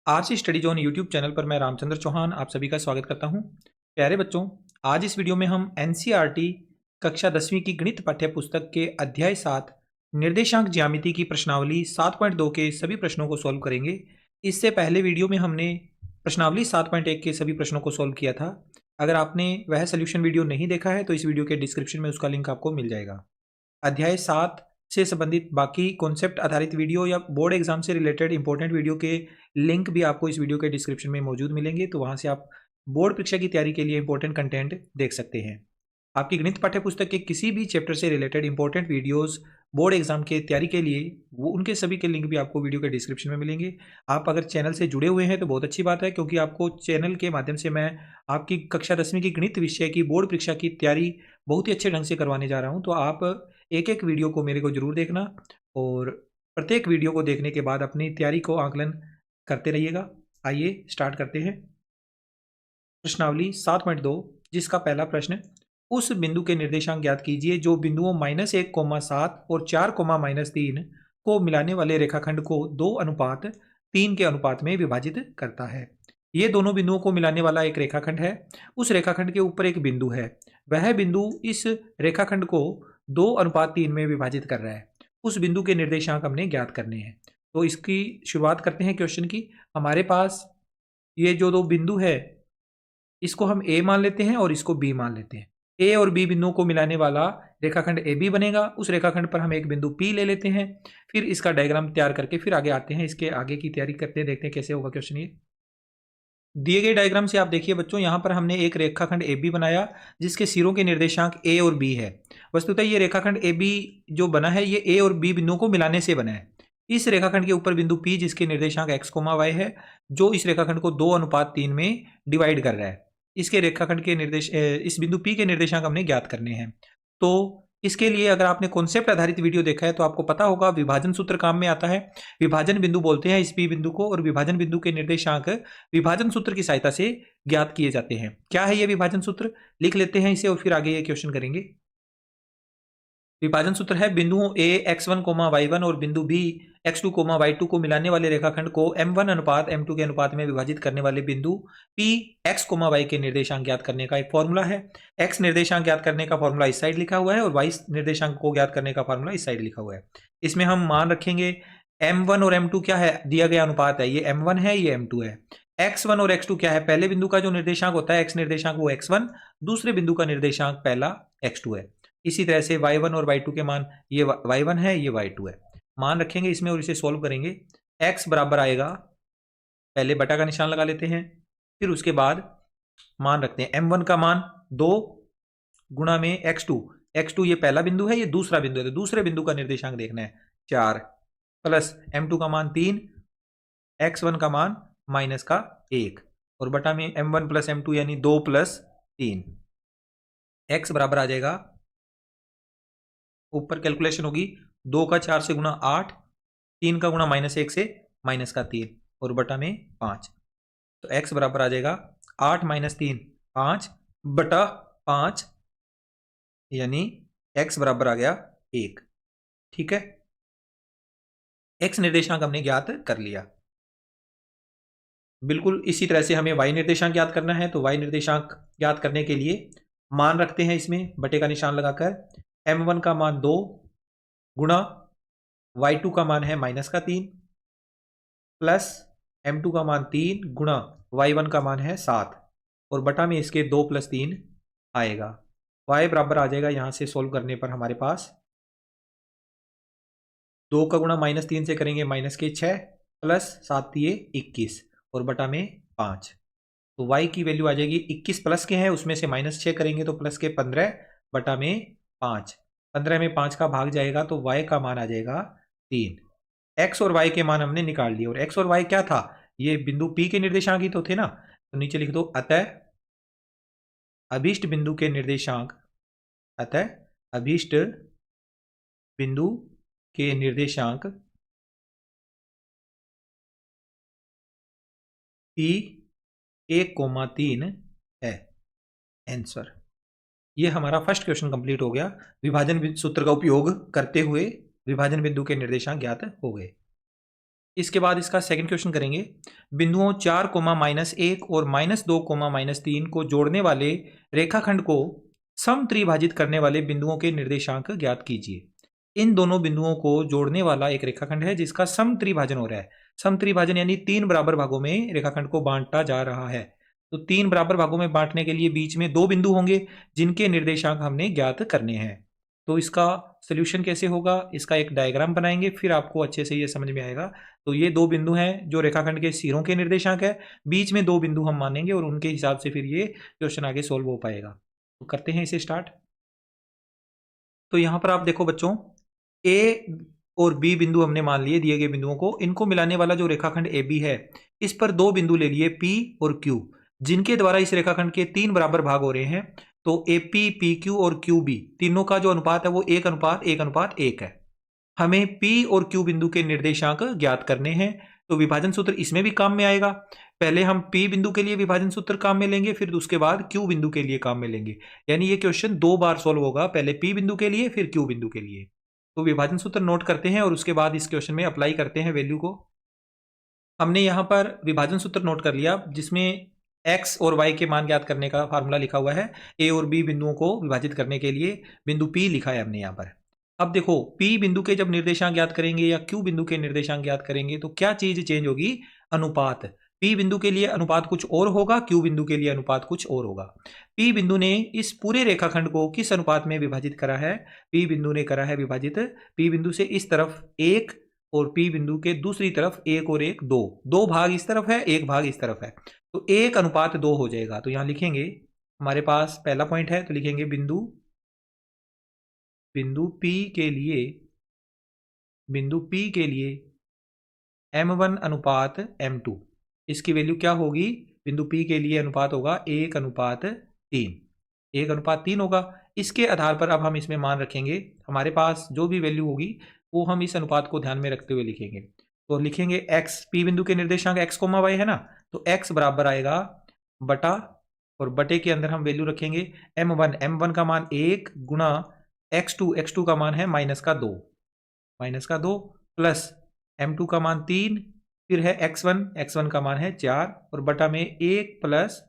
RC study zone YouTube channel पर मैं रामचंद्र चौहान आप सभी का स्वागत करता हूं। प्यारे बच्चों, आज इस वीडियो में हम एनसीईआरटी कक्षा 10वीं की गणित पाठ्य पुस्तक के अध्याय 7 निर्देशांक ज्यामिति की प्रश्नावली 7.2 के सभी प्रश्नों को सॉल्व करेंगे। इससे पहले वीडियो में हमने प्रश्नावली 7.1 के सभी प्रश्नों को सॉल्व किया था। अगर आपने वह सोल्यूशन वीडियो नहीं देखा है तो इस वीडियो के डिस्क्रिप्शन में उसका लिंक आपको मिल जाएगा। अध्याय 7 से संबंधित बाकी कॉन्सेप्ट आधारित वीडियो या बोर्ड एग्जाम से रिलेटेड इंपॉर्टेंट वीडियो के लिंक भी आपको इस वीडियो के डिस्क्रिप्शन में मौजूद मिलेंगे, तो वहां से आप बोर्ड परीक्षा की तैयारी के लिए इंपॉर्टेंट कंटेंट देख सकते हैं। आपकी गणित पाठ्य पुस्तक के किसी भी चैप्टर से related important videos board exam के तैयारी के लिए वो उनके सभी के लिंक भी आपको वीडियो के डिस्क्रिप्शन में मिलेंगे। आप अगर चैनल से जुड़े हुए हैं तो बहुत अच्छी बात है, क्योंकि आपको चैनल के माध्यम से मैं आपकी कक्षा 10वीं की गणित विषय की बोर्ड परीक्षा की तैयारी बहुत ही अच्छे ढंग से करवाने जा रहा हूं। तो आप एक एक वीडियो को मेरे को जरूर देखना और प्रत्येक वीडियो को देखने के बाद अपनी तैयारी को आकलन करते रहिएगा। आइए स्टार्ट करते हैं प्रश्नावली 7.2, जिसका पहला प्रश्न, उस बिंदु के निर्देशांक ज्ञात कीजिए जो बिंदुओं -1,7 और 4, -3 को मिलाने वाले रेखाखंड को 2:3 के अनुपात में विभाजित करता है। ये दोनों बिंदुओं को मिलाने वाला एक रेखाखंड है। उस रेखाखंड के ऊपर एक बिंदु है, वह बिंदु इस रेखाखंड को 2:3 में विभाजित कर रहा है। उस बिंदु के निर्देशांक हमने ज्ञात करने हैं। तो इसकी शुरुआत करते हैं क्वेश्चन की। हमारे पास ये जो दो बिंदु है, इसको हम ए मान लेते हैं और इसको बी मान लेते हैं। ए और बी बिंदुओं को मिलाने वाला रेखाखंड ए बी बनेगा। उस रेखाखंड पर हम एक बिंदु पी ले लेते हैं, फिर इसका डायग्राम तैयार करके फिर आगे आते हैं, इसके आगे की तैयारी करते हैं, देखते हैं कैसे होगा क्वेश्चन। ये दिए गए डायग्राम से आप देखिए बच्चों, यहाँ पर हमने एक रेखाखंड ए बी बनाया जिसके सिरों के निर्देशांक ए और बी है। वस्तुतः ये रेखाखंड ए बी जो बना है ये ए और बी बिंदुओं को मिलाने से बना है। इस रेखाखंड के ऊपर बिंदु पी जिसके निर्देशांक x, y है, जो इस रेखाखंड को 2:3 में डिवाइड कर रहा है। इसके रेखाखंड के निर्देश इस बिंदु पी के निर्देशांक हमने ज्ञात करने हैं। तो इसके लिए अगर आपने कॉन्सेप्ट आधारित वीडियो देखा है तो आपको पता होगा विभाजन सूत्र काम में आता है। विभाजन बिंदु बोलते हैं इस पी बिंदु को, और विभाजन बिंदु के निर्देशांक विभाजन सूत्र की सहायता से ज्ञात किए जाते हैं। क्या है ये विभाजन सूत्र, लिख लेते हैं इसे और फिर आगे ये क्वेश्चन करेंगे। विभाजन सूत्र है, बिंदुओं a x1, y1 और बिंदु b x2, y2 को मिलाने वाले रेखाखंड को m1:m2 के अनुपात में विभाजित करने वाले बिंदु p x, y के निर्देशांक ज्ञात करने का एक फॉर्मूला है। x निर्देशांक ज्ञात करने का फॉर्मूला इस साइड लिखा हुआ है और y निर्देशांक को ज्ञात करने का फॉर्मूला इस साइड लिखा हुआ है। इसमें हम मान रखेंगे m1 और m2 क्या है, दिया गया अनुपात है, ये m1 है, ये m2 है। x1 और x2 क्या है, पहले बिंदु का जो निर्देशांक होता है x निर्देशांक वो x1, दूसरे बिंदु का निर्देशांक पहला x2 है। इसी तरह से y1 और y2 के मान, ये y1 है, ये y2 है, मान रखेंगे इसमें और इसे सॉल्व करेंगे। x बराबर आएगा, पहले बटा का निशान लगा लेते हैं, फिर उसके बाद मान रखते हैं m1 का मान 2 गुणा में x2 ये पहला बिंदु है, ये दूसरा बिंदु है, तो दूसरे बिंदु का निर्देशांक देखना है 4, प्लस m2 का मान 3, x1 का मान -1 और बटा में m1 प्लस m2 यानी 2 + 3। x बराबर आ जाएगा, ऊपर कैलकुलेशन होगी, 2 का 4 से गुणा 8, 3 का गुणा -1 से -3 और बटा में 5। तो x बराबर आ जाएगा 8 - 3 5 बटा 5, यानी x बराबर आ गया 1। ठीक है, x निर्देशांक हमने ज्ञात कर लिया। बिल्कुल इसी तरह से हमें y निर्देशांक ज्ञात करना है। तो y निर्देशांक ज्ञात करने के लिए मान रखते हैं इसमें बटे का निशान लगाकर, m1 का मान 2 गुणा y2 का मान है -3 प्लस m2 का मान 3 गुणा y1 का मान है 7 और बटा में इसके 2 + 3 आएगा। y बराबर आ जाएगा, यहां से सोल्व करने पर हमारे पास 2 का गुणा -3 से करेंगे -6 प्लस 7 ये 21 और बटा में 5। तो y की वैल्यू आ जाएगी 21 प्लस के हैं, उसमें से -6 करेंगे तो प्लस के 15 बटा में 5। 15 में 5 का भाग जाएगा तो y का मान आ जाएगा 3। x और y के मान हमने निकाल लिए, और x और y क्या था, ये बिंदु P के निर्देशांक ही तो थे ना। तो नीचे लिख दो, अतः अभीष्ट बिंदु के निर्देशांक, अतः अभीष्ट बिंदु के निर्देशांक P 1,3 है। आंसर, ये हमारा फर्स्ट क्वेश्चन कंप्लीट हो गया। विभाजन सूत्र का उपयोग करते हुए विभाजन बिंदु के निर्देशांक ज्ञात हो गए। इसके बाद इसका सेकंड क्वेश्चन करेंगे। बिंदुओं 4 कोमा -1 और -2 कोमा -3 को जोड़ने वाले रेखाखंड को समत्रिभाजित करने वाले बिंदुओं के निर्देशांक ज्ञात कीजिए। इन दोनों बिंदुओं को जोड़ने वाला एक रेखाखंड है जिसका समत्रिभाजन हो रहा है। समत्रिभाजन यानी 3 बराबर भागों में रेखाखंड को बांटा जा रहा है। तो 3 बराबर भागों में बांटने के लिए बीच में 2 बिंदु होंगे जिनके निर्देशांक हमने ज्ञात करने हैं। तो इसका सोल्यूशन कैसे होगा, इसका एक डायग्राम बनाएंगे, फिर आपको अच्छे से ये समझ में आएगा। तो ये 2 बिंदु हैं जो रेखाखंड के सिरों के निर्देशांक है, बीच में 2 बिंदु हम मानेंगे और उनके हिसाब से फिर ये क्वेश्चन आगे सोल्व हो पाएगा। तो करते हैं इसे स्टार्ट। तो यहाँ पर आप देखो बच्चों, ए और बी बिंदु हमने मान लिए दिए गए बिंदुओं को, इनको मिलाने वाला जो रेखाखंड ए बी है इस पर 2 बिंदु ले लिए पी और क्यू, जिनके द्वारा इस रेखाखंड के 3 बराबर भाग हो रहे हैं। तो ए पी, पी क्यू और क्यू बी तीनों का जो अनुपात है वो 1:1:1 है। हमें पी और क्यू बिंदु के निर्देशांक ज्ञात करने हैं। तो विभाजन सूत्र इसमें भी काम में आएगा। पहले हम पी बिंदु के लिए विभाजन सूत्र काम में लेंगे, फिर उसके बाद क्यू बिंदु के लिए काम में लेंगे। यानी ये क्वेश्चन 2 बार सोल्व होगा, पहले पी बिंदु के लिए फिर क्यू बिंदु के लिए। तो विभाजन सूत्र नोट करते हैं और उसके बाद इस क्वेश्चन में अप्लाई करते हैं वैल्यू को। हमने यहाँ पर विभाजन सूत्र नोट कर लिया जिसमें x और y के मान ज्ञात करने का फार्मूला लिखा हुआ है। a और b बिंदुओं को विभाजित करने के लिए बिंदु p लिखा है हमने यहाँ पर। अब देखो p बिंदु के जब निर्देशांक ज्ञात करेंगे या q बिंदु के निर्देशांक ज्ञात करेंगे तो क्या चीज चेंज होगी, अनुपात। p बिंदु के लिए अनुपात कुछ और होगा, q बिंदु के लिए अनुपात कुछ और होगा। p बिंदु ने इस पूरे रेखाखंड को किस अनुपात में विभाजित करा है, p बिंदु ने करा है विभाजित p बिंदु से इस तरफ 1 और p बिंदु के दूसरी तरफ 1 और 1 2, 2 भाग इस तरफ है 1 भाग इस तरफ है, तो 1:2 हो जाएगा। तो यहां लिखेंगे, हमारे पास पहला पॉइंट है तो लिखेंगे बिंदु P के लिए, बिंदु P के लिए m1:m2, इसकी वैल्यू क्या होगी, बिंदु P के लिए अनुपात होगा 1:3, 1:3 होगा। इसके आधार पर अब हम इसमें मान रखेंगे, हमारे पास जो भी वैल्यू होगी वो हम इस अनुपात को ध्यान में रखते हुए लिखेंगे। तो लिखेंगे x, P बिंदु के निर्देशांक x, y है ना, तो x बराबर आएगा बटा, और बटे के अंदर हम वैल्यू रखेंगे m1 का मान 1 गुणा x2 का मान है -2 प्लस m2 का मान 3, फिर है x1 का मान है 4 और बटा में 1 प्लस,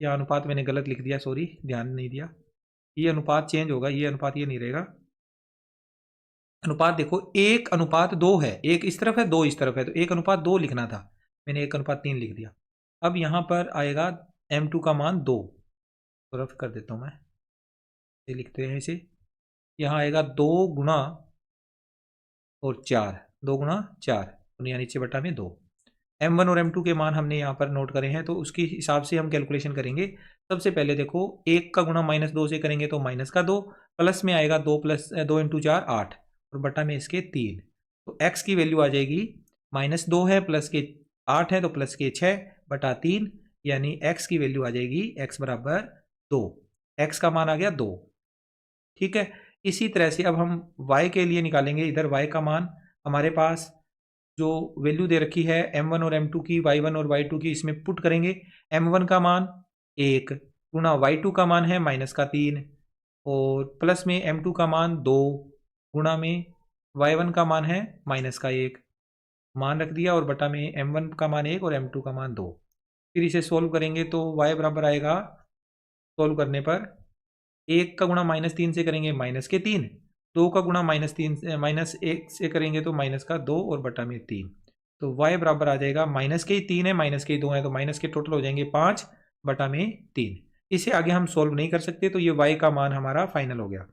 यह अनुपात मैंने गलत लिख दिया, सॉरी ध्यान नहीं दिया, ये अनुपात चेंज होगा, ये अनुपात ये नहीं रहेगा। अनुपात देखो 1:2 है, 1 इस तरफ है 2 इस तरफ है, तो 1:2 लिखना था, मैंने 1:3 लिख दिया। अब यहाँ पर आएगा m2 का मान 2, तो रफ कर देता हूँ मैं, ये लिखते हैं इसे, यहाँ आएगा 2 गुणा और 4, 2 गुणा 4 और यहाँ नीचे बटा में 2। m1 और m2 के मान हमने यहाँ पर नोट करे हैं, तो उसके हिसाब से हम कैलकुलेशन करेंगे। सबसे पहले देखो 1 का गुणा -2 से करेंगे तो -2, प्लस में आएगा 2 × 4 8 और बटा में इसके 3, तो x की वैल्यू आ जाएगी -2 है प्लस के 8 है तो प्लस के 6 बटा 3, यानी x की वैल्यू आ जाएगी x बराबर 2, x का मान आ गया 2। ठीक है, इसी तरह से अब हम y के लिए निकालेंगे। इधर y का मान हमारे पास जो वैल्यू दे रखी है m1 और m2 की, y1 और y2 की, इसमें पुट करेंगे। m1 का मान 1 गुणा y2 का मान है -3 और प्लस में m2 का मान 2 गुणा में y1 का मान है -1, मान रख दिया और बटा में m1 का मान 1 और m2 का मान 2। फिर इसे सोल्व करेंगे तो y बराबर आएगा, सोल्व करने पर 1 का गुणा -3 से करेंगे -3, 2 का गुणा -1 से करेंगे तो -2 और बटा में 3, तो y बराबर आ जाएगा -3 है -2 है तो माइनस के टोटल हो जाएंगे 5 बटा में 3। इसे आगे हम सोल्व नहीं कर सकते, तो ये y का मान हमारा फाइनल हो गया।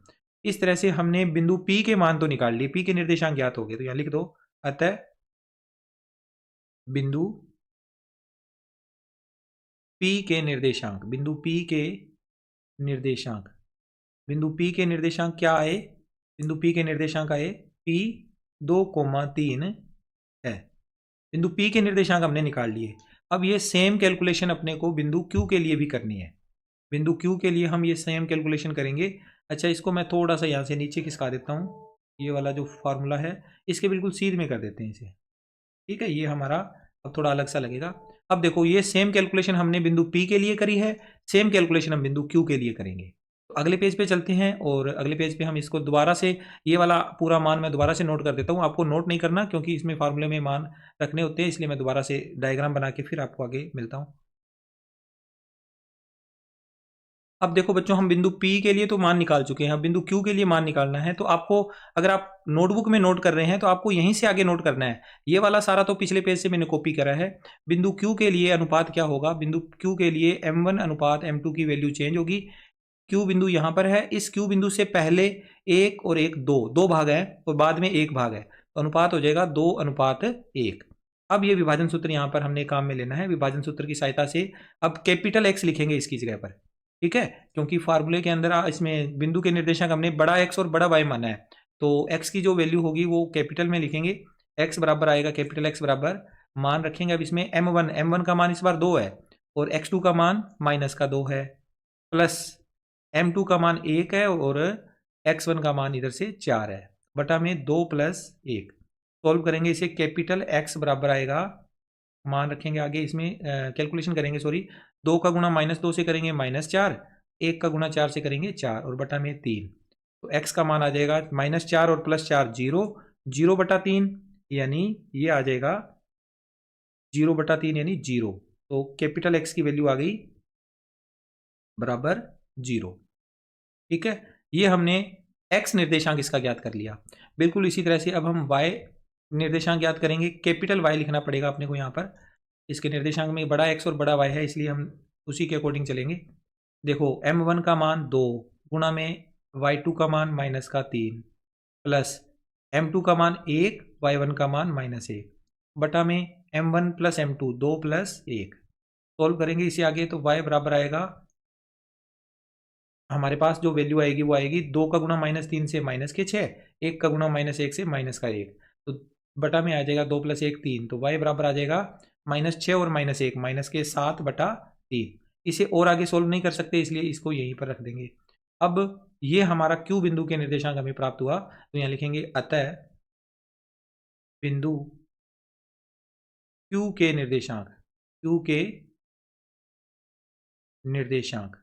इस तरह से हमने बिंदु P के मान तो निकाल लिए, P के निर्देशांक ज्ञात हो गए, तो यहाँ लिख दो, अतः बिंदु P के निर्देशांक, बिंदु P के निर्देशांक, बिंदु P के निर्देशांक क्या आए, बिंदु P के निर्देशांक आए P 2,3 है। बिंदु P के निर्देशांक हमने निकाल लिए। अब ये सेम कैलकुलेशन अपने को बिंदु Q के लिए भी करनी है। बिंदु Q के लिए हम ये सेम कैलकुलेशन करेंगे। अच्छा, इसको मैं थोड़ा सा यहाँ से नीचे खिसका देता हूँ, ये वाला जो फार्मूला है इसके बिल्कुल सीध में कर देते हैं इसे। ठीक है, ये हमारा अब थोड़ा अलग सा लगेगा। अब देखो ये सेम कैलकुलेशन हमने बिंदु P के लिए करी है, सेम कैलकुलेशन हम बिंदु Q के लिए करेंगे। तो अगले पेज पे चलते हैं और अगले पेज पे हम इसको दोबारा से, ये वाला पूरा मान मैं दोबारा से नोट कर देता हूँ। आपको नोट नहीं करना क्योंकि इसमें फार्मूले में मान रखने होते हैं, इसलिए मैं दोबारा से डायग्राम बना के फिर आपको आगे मिलता हूँ। अब देखो बच्चों, हम बिंदु P के लिए तो मान निकाल चुके हैं, अब बिंदु Q के लिए मान निकालना है। तो आपको, अगर आप नोटबुक में नोट कर रहे हैं तो आपको यहीं से आगे नोट करना है। ये वाला सारा तो पिछले पेज से मैंने कॉपी करा है। बिंदु Q के लिए अनुपात क्या होगा? बिंदु Q के लिए m1 अनुपात m2 की वैल्यू चेंज होगी। Q बिंदु यहाँ पर है, इस Q बिंदु से पहले 1 और 1 दो भाग है और बाद में 1 भाग है, तो अनुपात हो जाएगा 2:1। अब ये विभाजन सूत्र यहाँ पर हमने काम में लेना है। विभाजन सूत्र की सहायता से अब कैपिटल X लिखेंगे इसकी जगह पर, ठीक है, क्योंकि फार्मूले के अंदर इसमें बिंदु के निर्देशांक हमने बड़ा X और बड़ा Y माना है, तो X की जो वैल्यू होगी वो कैपिटल में लिखेंगे। X बराबर आएगा, कैपिटल X बराबर मान रखेंगे अब इसमें m1 का मान इस बार 2 है और x2 का मान -2 है, प्लस m2 का मान 1 है और x1 का मान इधर से 4 है, बटा में 2 + 1। सॉल्व करेंगे इसे, कैपिटल X बराबर आएगा, मान रखेंगे आगे इसमें कैलकुलेशन करेंगे, सॉरी, 2 का गुणा -2 से करेंगे -4, 1 का गुणा 4 से करेंगे 4 और बटा में 3। तो x का मान आ जाएगा -4 और +4 0, 0/3, यानी ये आ जाएगा 0/3 यानी 0। तो कैपिटल X की वैल्यू आ गई बराबर 0। ठीक है, ये हमने x निर्देशांक इसका ज्ञात कर लिया। बिल्कुल इसी तरह से अब हम y निर्देशांक ज्ञात करेंगे। कैपिटल Y लिखना पड़ेगा अपने को यहाँ पर, इसके निर्देशांक में बड़ा x और बड़ा y है, इसलिए हम उसी के अकॉर्डिंग चलेंगे। देखो m1 का मान 2 गुणा में y2 का मान -3 प्लस m2 का मान 1, y1 का मान -1 बटा में m1 + m2 2 + 1। सॉल्व करेंगे इसे आगे, तो y बराबर आएगा, हमारे पास जो वैल्यू आएगी वो आएगी 2 का गुणा -3 से -6, 1 का गुणा -1 से -1, तो बटा में आ जाएगा 2 + 1 3, तो y बराबर आ जाएगा -6 और -1 -7/3। इसे और आगे सोल्व नहीं कर सकते, इसलिए इसको यहीं पर रख देंगे। अब ये हमारा Q बिंदु के निर्देशांक हमें प्राप्त हुआ, तो यहाँ लिखेंगे अतः बिंदु Q के निर्देशांक, Q के निर्देशांक,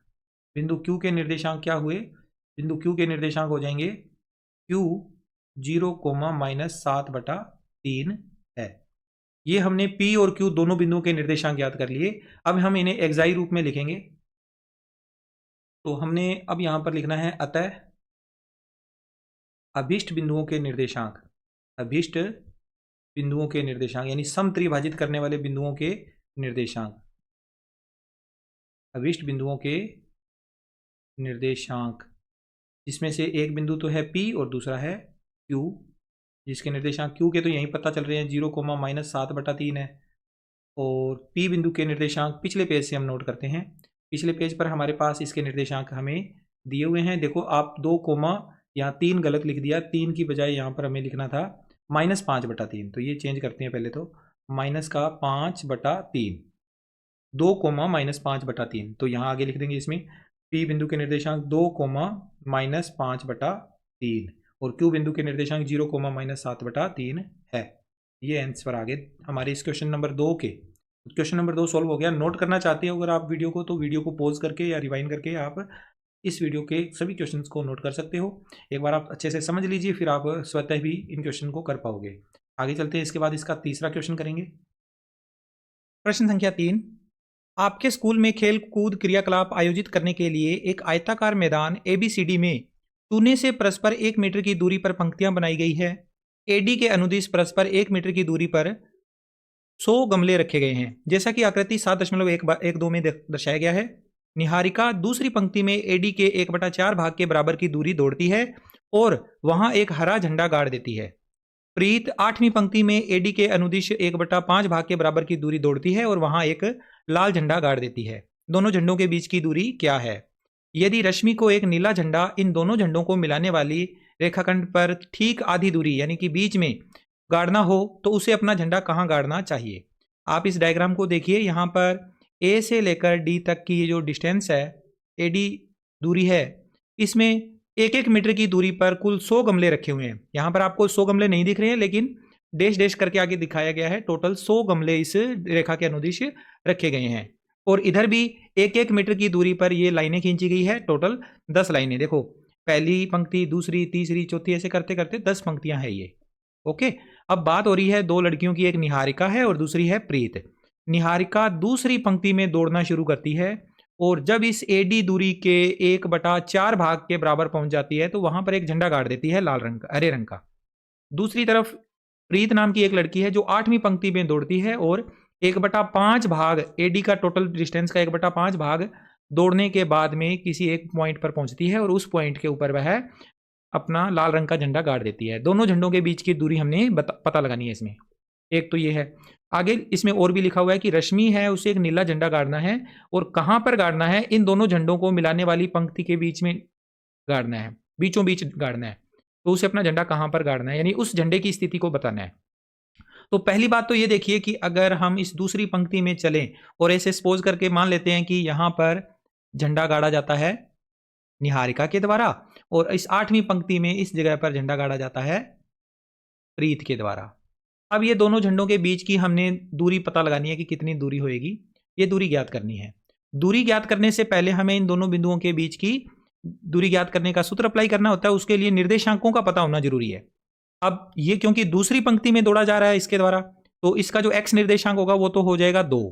बिंदु Q के निर्देशांक क्या हुए? बिंदु Q के निर्देशांक हो जाएंगे Q 0, -7/3 है। ये हमने P और Q दोनों बिंदुओं के निर्देशांक ज्ञात कर लिए। अब हम इन्हें एक्साई रूप में लिखेंगे। तो हमने अब यहां पर लिखना है अतः अभीष्ट बिंदुओं के निर्देशांक, अभीष्ट बिंदुओं के निर्देशांक यानी समत्रिभाजित करने वाले बिंदुओं के निर्देशांक, अभीष्ट बिंदुओं के निर्देशांक, जिसमें से एक बिंदु तो है P और दूसरा है Q, जिसके निर्देशांक Q के तो यहीं पता चल रहे हैं, 0, -7/3 है। और P बिंदु के निर्देशांक पिछले पेज से हम नोट करते हैं। पिछले पेज पर हमारे पास इसके निर्देशांक हमें दिए हुए हैं। देखो आप 2 कोमा यहाँ 3 गलत लिख दिया, 3 की बजाय यहाँ पर हमें लिखना था -5/3, तो ये चेंज करते हैं पहले तो, -5/3, 2 कोमा -5/3, तो यहाँ आगे लिख देंगे इसमें P बिंदु के निर्देशांक 2 कोमा -5/3 और Q बिंदु के निर्देशांक 0, -7/3 है। ये आंसर आगे हमारे इस क्वेश्चन नंबर 2 के। क्वेश्चन नंबर 2 सॉल्व हो गया। नोट करना चाहते हो अगर आप वीडियो को, तो वीडियो को पॉज करके या रिवाइंड करके आप इस वीडियो के सभी क्वेश्चंस को नोट कर सकते हो। एक बार आप अच्छे से समझ लीजिए, फिर आप स्वतः भी इन क्वेश्चन को कर पाओगे। आगे चलते हैं, इसके बाद इसका तीसरा क्वेश्चन करेंगे। प्रश्न संख्या 3, आपके स्कूल में खेल कूद क्रियाकलाप आयोजित करने के लिए एक आयताकार मैदान ABCD में चूने से परस्पर 1 मीटर की दूरी पर पंक्तियां बनाई गई है। AD के अनुदिश परस्पर 1 मीटर की दूरी पर 100 गमले रखे गए हैं, जैसा कि आकृति 7.12 में दर्शाया गया है। निहारिका दूसरी पंक्ति में AD के 1/4 भाग के बराबर की दूरी दौड़ती है और वहां एक हरा झंडा गाड़ देती है। प्रीत 8वीं पंक्ति में AD के अनुदिश 1/5 भाग के बराबर की दूरी दौड़ती है और वहां एक लाल झंडा गाड़ देती है। दोनों झंडों के बीच की दूरी क्या है? यदि रश्मि को एक नीला झंडा इन दोनों झंडों को मिलाने वाली रेखाखंड पर ठीक आधी दूरी यानी कि बीच में गाड़ना हो तो उसे अपना झंडा कहाँ गाड़ना चाहिए? आप इस डायग्राम को देखिए, यहाँ पर A से लेकर D तक की ये जो डिस्टेंस है, AD दूरी है, इसमें 1-1 मीटर की दूरी पर कुल 100 गमले रखे हुए हैं। यहाँ पर आपको 100 गमले नहीं दिख रहे हैं, लेकिन डैश डैश करके आगे दिखाया गया है। टोटल 100 गमले इस रेखा के अनुदिश रखे गए हैं। और इधर भी 1-1 मीटर की दूरी पर ये लाइनें खींची गई है। टोटल 10 लाइनें, देखो पहली पंक्ति, दूसरी, तीसरी, चौथी, ऐसे करते करते 10 पंक्तियां हैं ये। ओके, अब बात हो रही है दो लड़कियों की, एक निहारिका है और दूसरी है प्रीत। निहारिका दूसरी पंक्ति में दौड़ना शुरू करती है और जब इस एडी दूरी के 1/4 भाग के बराबर पहुंच जाती है तो वहां पर एक झंडा गाड़ देती है लाल रंग का, हरे रंग का। दूसरी तरफ प्रीत नाम की एक लड़की है जो 8वीं पंक्ति में दौड़ती है और 1/5 भाग, एडी का टोटल डिस्टेंस का 1/5 भाग दौड़ने के बाद में किसी एक पॉइंट पर पहुंचती है और उस पॉइंट के ऊपर वह अपना लाल रंग का झंडा गाड़ देती है। दोनों झंडों के बीच की दूरी हमने पता लगानी है इसमें। एक तो ये है, आगे इसमें और भी लिखा हुआ है कि रश्मि है, उसे एक नीला झंडा गाड़ना है और कहां पर गाड़ना है, इन दोनों झंडों को मिलाने वाली पंक्ति के बीच में गाड़ना है, बीचों बीच गाड़ना है। तो उसे अपना झंडा कहां पर गाड़ना है, यानी उस झंडे की स्थिति को बताना है। तो पहली बात तो ये देखिए कि अगर हम इस दूसरी पंक्ति में चलें और ऐसे सपोज करके मान लेते हैं कि यहां पर झंडा गाड़ा जाता है निहारिका के द्वारा और इस 8वीं पंक्ति में इस जगह पर झंडा गाड़ा जाता है प्रीत के द्वारा। अब ये दोनों झंडों के बीच की हमने दूरी पता लगानी है कि कितनी दूरी होएगी, ये दूरी ज्ञात करनी है। दूरी ज्ञात करने से पहले हमें इन दोनों बिंदुओं के बीच की दूरी ज्ञात करने का सूत्र अप्लाई करना होता है, उसके लिए निर्देशांकों का पता होना जरूरी है। अब ये क्योंकि दूसरी पंक्ति में दौड़ा जा रहा है इसके द्वारा, तो इसका जो x निर्देशांक होगा वो तो हो जाएगा 2।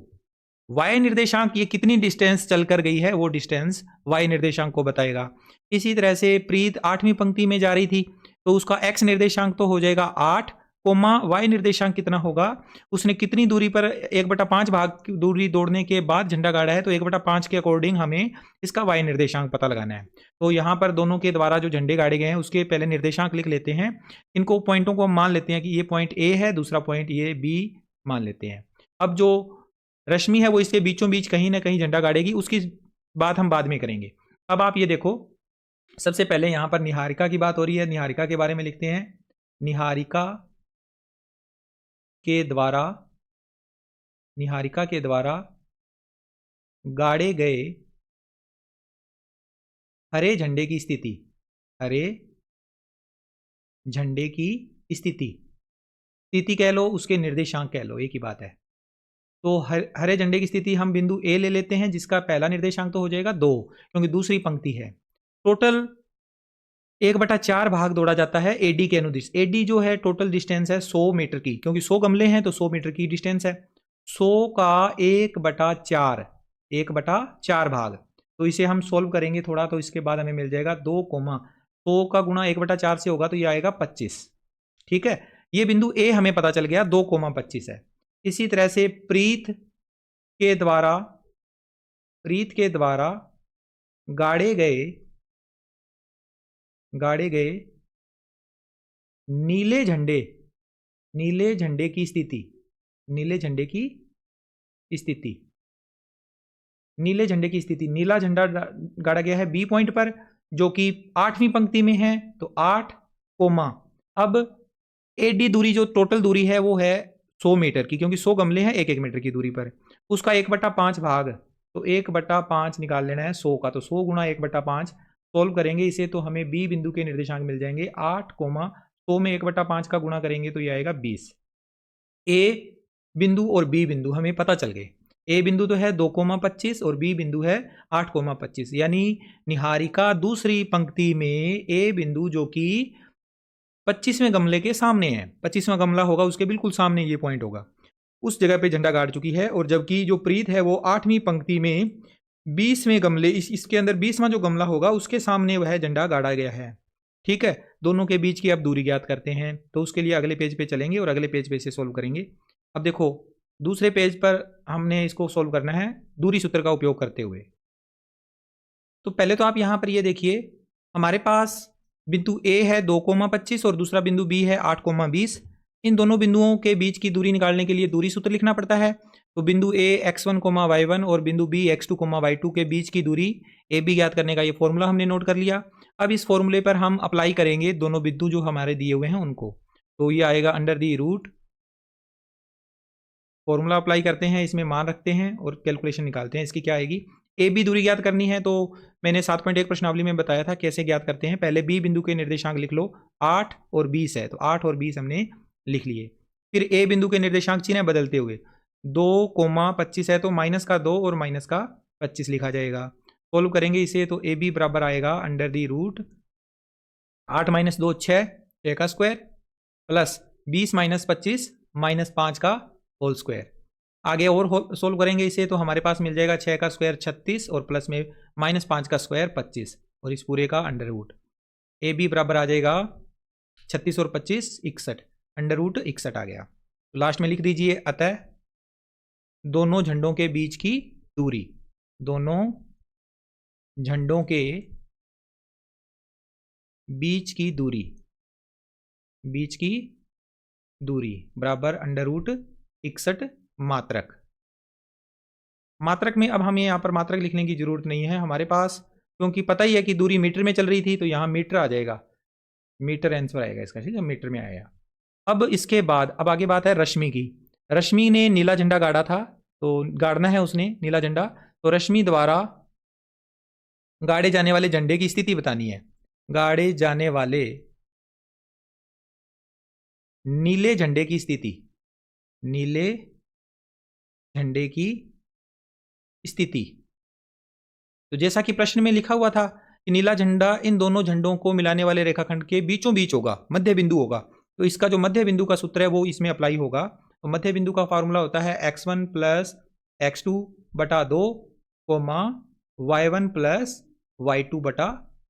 y निर्देशांक, ये कितनी डिस्टेंस चलकर गई है वो डिस्टेंस y निर्देशांक को बताएगा। इसी तरह से प्रीत 8वीं पंक्ति में जा रही थी तो उसका x निर्देशांक तो हो जाएगा 8, y निर्देशांक कितना होगा, उसने कितनी दूरी पर 1/5 भाग की दूरी दौड़ने के बाद झंडा गाड़ा है, तो 1/5 के अकॉर्डिंग हमें इसका y निर्देशांक पता लगाना है। तो यहाँ पर दोनों के द्वारा जो झंडे गाड़े गए हैं उसके पहले निर्देशांक लिख लेते हैं। इनको पॉइंटों को हम मान लेते हैं कि ये पॉइंट A है, दूसरा पॉइंट ये B मान लेते हैं। अब जो रश्मि है वो इसके बीचों बीच कहीं ना कहीं झंडा गाड़ेगी, उसकी बात हम बाद में करेंगे। अब आप ये देखो, सबसे पहले यहाँ पर निहारिका की बात हो रही है, निहारिका के बारे में लिखते हैं। निहारिका के द्वारा गाड़े गए हरे झंडे की स्थिति, हरे झंडे की स्थिति कह लो, उसके निर्देशांक कह लो, एक ही बात है। तो हरे झंडे की स्थिति हम बिंदु ए ले लेते हैं जिसका पहला निर्देशांक तो हो जाएगा 2, क्योंकि दूसरी पंक्ति है। टोटल 1/4 भाग दौड़ा जाता है एडी के अनुदिश। एडी जो है टोटल डिस्टेंस है 100 मीटर की, क्योंकि 100 गमले हैं तो 100 मीटर की डिस्टेंस है। 100 का 1/4 भाग, तो इसे हम सोल्व करेंगे थोड़ा, तो इसके बाद हमें मिल जाएगा 2, 100 का गुणा 1/4 से होगा तो ये आएगा 25। ठीक है, ये बिंदु ए हमें पता चल गया 2,25 है। इसी तरह से प्रीत के द्वारा गाड़े गए नीले झंडे की स्थिति, नीला झंडा गाड़ा गया है बी पॉइंट पर जो कि 8वीं पंक्ति में है, तो 8, अब एडी दूरी जो टोटल दूरी है वो है 100 मीटर की, क्योंकि 100 गमले हैं 1-1 मीटर की दूरी पर, उसका 1/5 भाग, तो 1/5 निकाल लेना है 100 का, तो 100 गुणा 1/5 सोल्व करेंगे इसे तो हमें बी बिंदु के निर्देशांक मिल जाएंगे 8, 100 में 1/5 का गुणा करेंगे तो ये आएगा 20। ए बिंदु और बी बिंदु हमें पता चल गए। ए बिंदु तो है 2,25 और बी बिंदु है 8,25, यानी निहारिका दूसरी पंक्ति में ए बिंदु जो कि 25वें गमले के सामने है, 25वां गमला होगा उसके बिल्कुल सामने ये पॉइंट होगा, उस जगह पे झंडा गाड़ चुकी है। और जबकि जो प्रीत है वो 8वीं पंक्ति में 20वें गमले, इसके अंदर 20वां जो गमला होगा उसके सामने वह झंडा गाड़ा गया है। ठीक है, दोनों के बीच की अब दूरी ज्ञात करते हैं, तो उसके लिए अगले पेज पे चलेंगे और अगले पेज पे इसे सोल्व करेंगे। अब देखो दूसरे पेज पर हमने इसको सोल्व करना है दूरी सूत्र का उपयोग करते हुए। तो पहले तो आप यहां पर ये देखिए, हमारे पास बिंदु ए है 2,25 और दूसरा बिंदु बी है 8,20। इन दोनों बिंदुओं के बीच की दूरी निकालने के लिए दूरी सूत्र लिखना पड़ता है। तो बिंदु ए x1, y1 और बिंदु बी x2, y2 के बीच की दूरी ए बी ज्ञात करने का ये फॉर्मूला हमने नोट कर लिया। अब इस फॉर्मूले पर हम अप्लाई करेंगे दोनों बिंदु जो हमारे दिए हुए हैं उनको, तो ये आएगा under the root, formula apply करते हैं, इसमें मान रखते हैं और कैलकुलेशन निकालते हैं। इसकी क्या आएगी, ए बी दूरी ज्ञात करनी है, तो मैंने 7.1 प्रश्नावली में बताया था कैसे ज्ञात करते हैं। पहले बी बिंदु के निर्देशांक लिख लो, 8 और 20 है, तो 8 और 20 हमने लिख लिए। फिर ए बिंदु के निर्देशांक चिन्ह बदलते हुए, 2,25 है तो माइनस का 2 और माइनस का 25 लिखा जाएगा। सोल्व करेंगे इसे तो ए बी बराबर आएगा अंडर दी रूट 8 माइनस 2 6, 6 का स्क्वायर प्लस 20 माइनस 25 माइनस 5 का होल स्क्वायर। आगे और सोल्व करेंगे इसे तो हमारे पास मिल जाएगा 6 का स्क्वायर 36 और प्लस में माइनस 5 का स्क्वायर 25 और इस पूरे का अंडर रूट। ए बी बराबर आ जाएगा 36 और 25 61, अंडर रूट 61 आ गया। तो लास्ट में लिख दीजिए अतः दोनों झंडों के बीच की दूरी, दोनों झंडों के बीच की दूरी, बीच की दूरी बराबर अंडर रूट 61 मात्रक। मात्रक में अब हमें यहाँ पर मात्रक लिखने की जरूरत नहीं है हमारे पास, क्योंकि पता ही है कि दूरी मीटर में चल रही थी तो यहाँ मीटर आ जाएगा, मीटर आंसर आएगा इसका, ठीक है, मीटर में आएगा। अब इसके बाद अब आगे बात है रश्मि की। रश्मि ने नीला झंडा गाड़ा था, तो गाड़ना है उसने नीला झंडा, तो रश्मि द्वारा गाड़े जाने वाले झंडे की स्थिति बतानी है। गाड़े जाने वाले नीले झंडे की स्थिति, नीले झंडे की स्थिति। तो जैसा कि प्रश्न में लिखा हुआ था कि नीला झंडा इन दोनों झंडों को मिलाने वाले रेखाखंड के बीचों बीच होगा, मध्य बिंदु होगा, तो इसका जो मध्य बिंदु का सूत्र है वो इसमें अप्लाई होगा। तो मध्य बिंदु का फॉर्मूला होता है x1 प्लस x2 बटा 2 कोमा y1 प्लस y2 बटा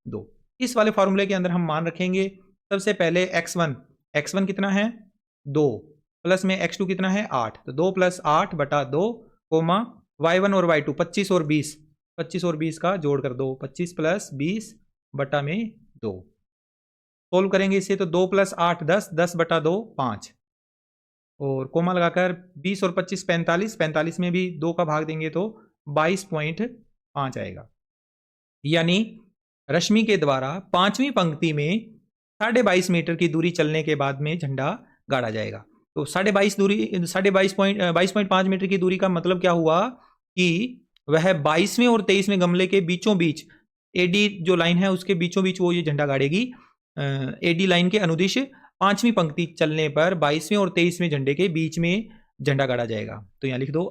2। इस वाले फॉर्मूले के अंदर हम मान रखेंगे सबसे पहले x1 कितना है 2 प्लस में x2 कितना है 8, तो 2 प्लस 8 बटा 2 कोमा y1 और y2 25 और 20, 25 और 20 का जोड़ कर दो, 25 प्लस 20 बटा में 2। सोल्व करेंगे इसे तो 2 प्लस 8 10, 10 बटा 2 5 और कोमा लगाकर 20 और 25 45, 45 में भी 2 का भाग देंगे तो 22.5 आएगा। यानी रश्मि के द्वारा पांचवी पंक्ति में 22.5 मीटर की दूरी चलने के बाद में झंडा गाड़ा जाएगा। तो 22.5 मीटर की दूरी का मतलब क्या हुआ कि वह 22वें और 23वें गमले के बीचों बीच एडी जो लाइन है उसके बीचों बीच वो ये झंडा गाड़ेगी। एडी लाइन के अनुदिश पांचवी पंक्ति चलने पर 22वें और 23वें झंडे के बीच में झंडा गाड़ा जाएगा। तो यहां लिख दो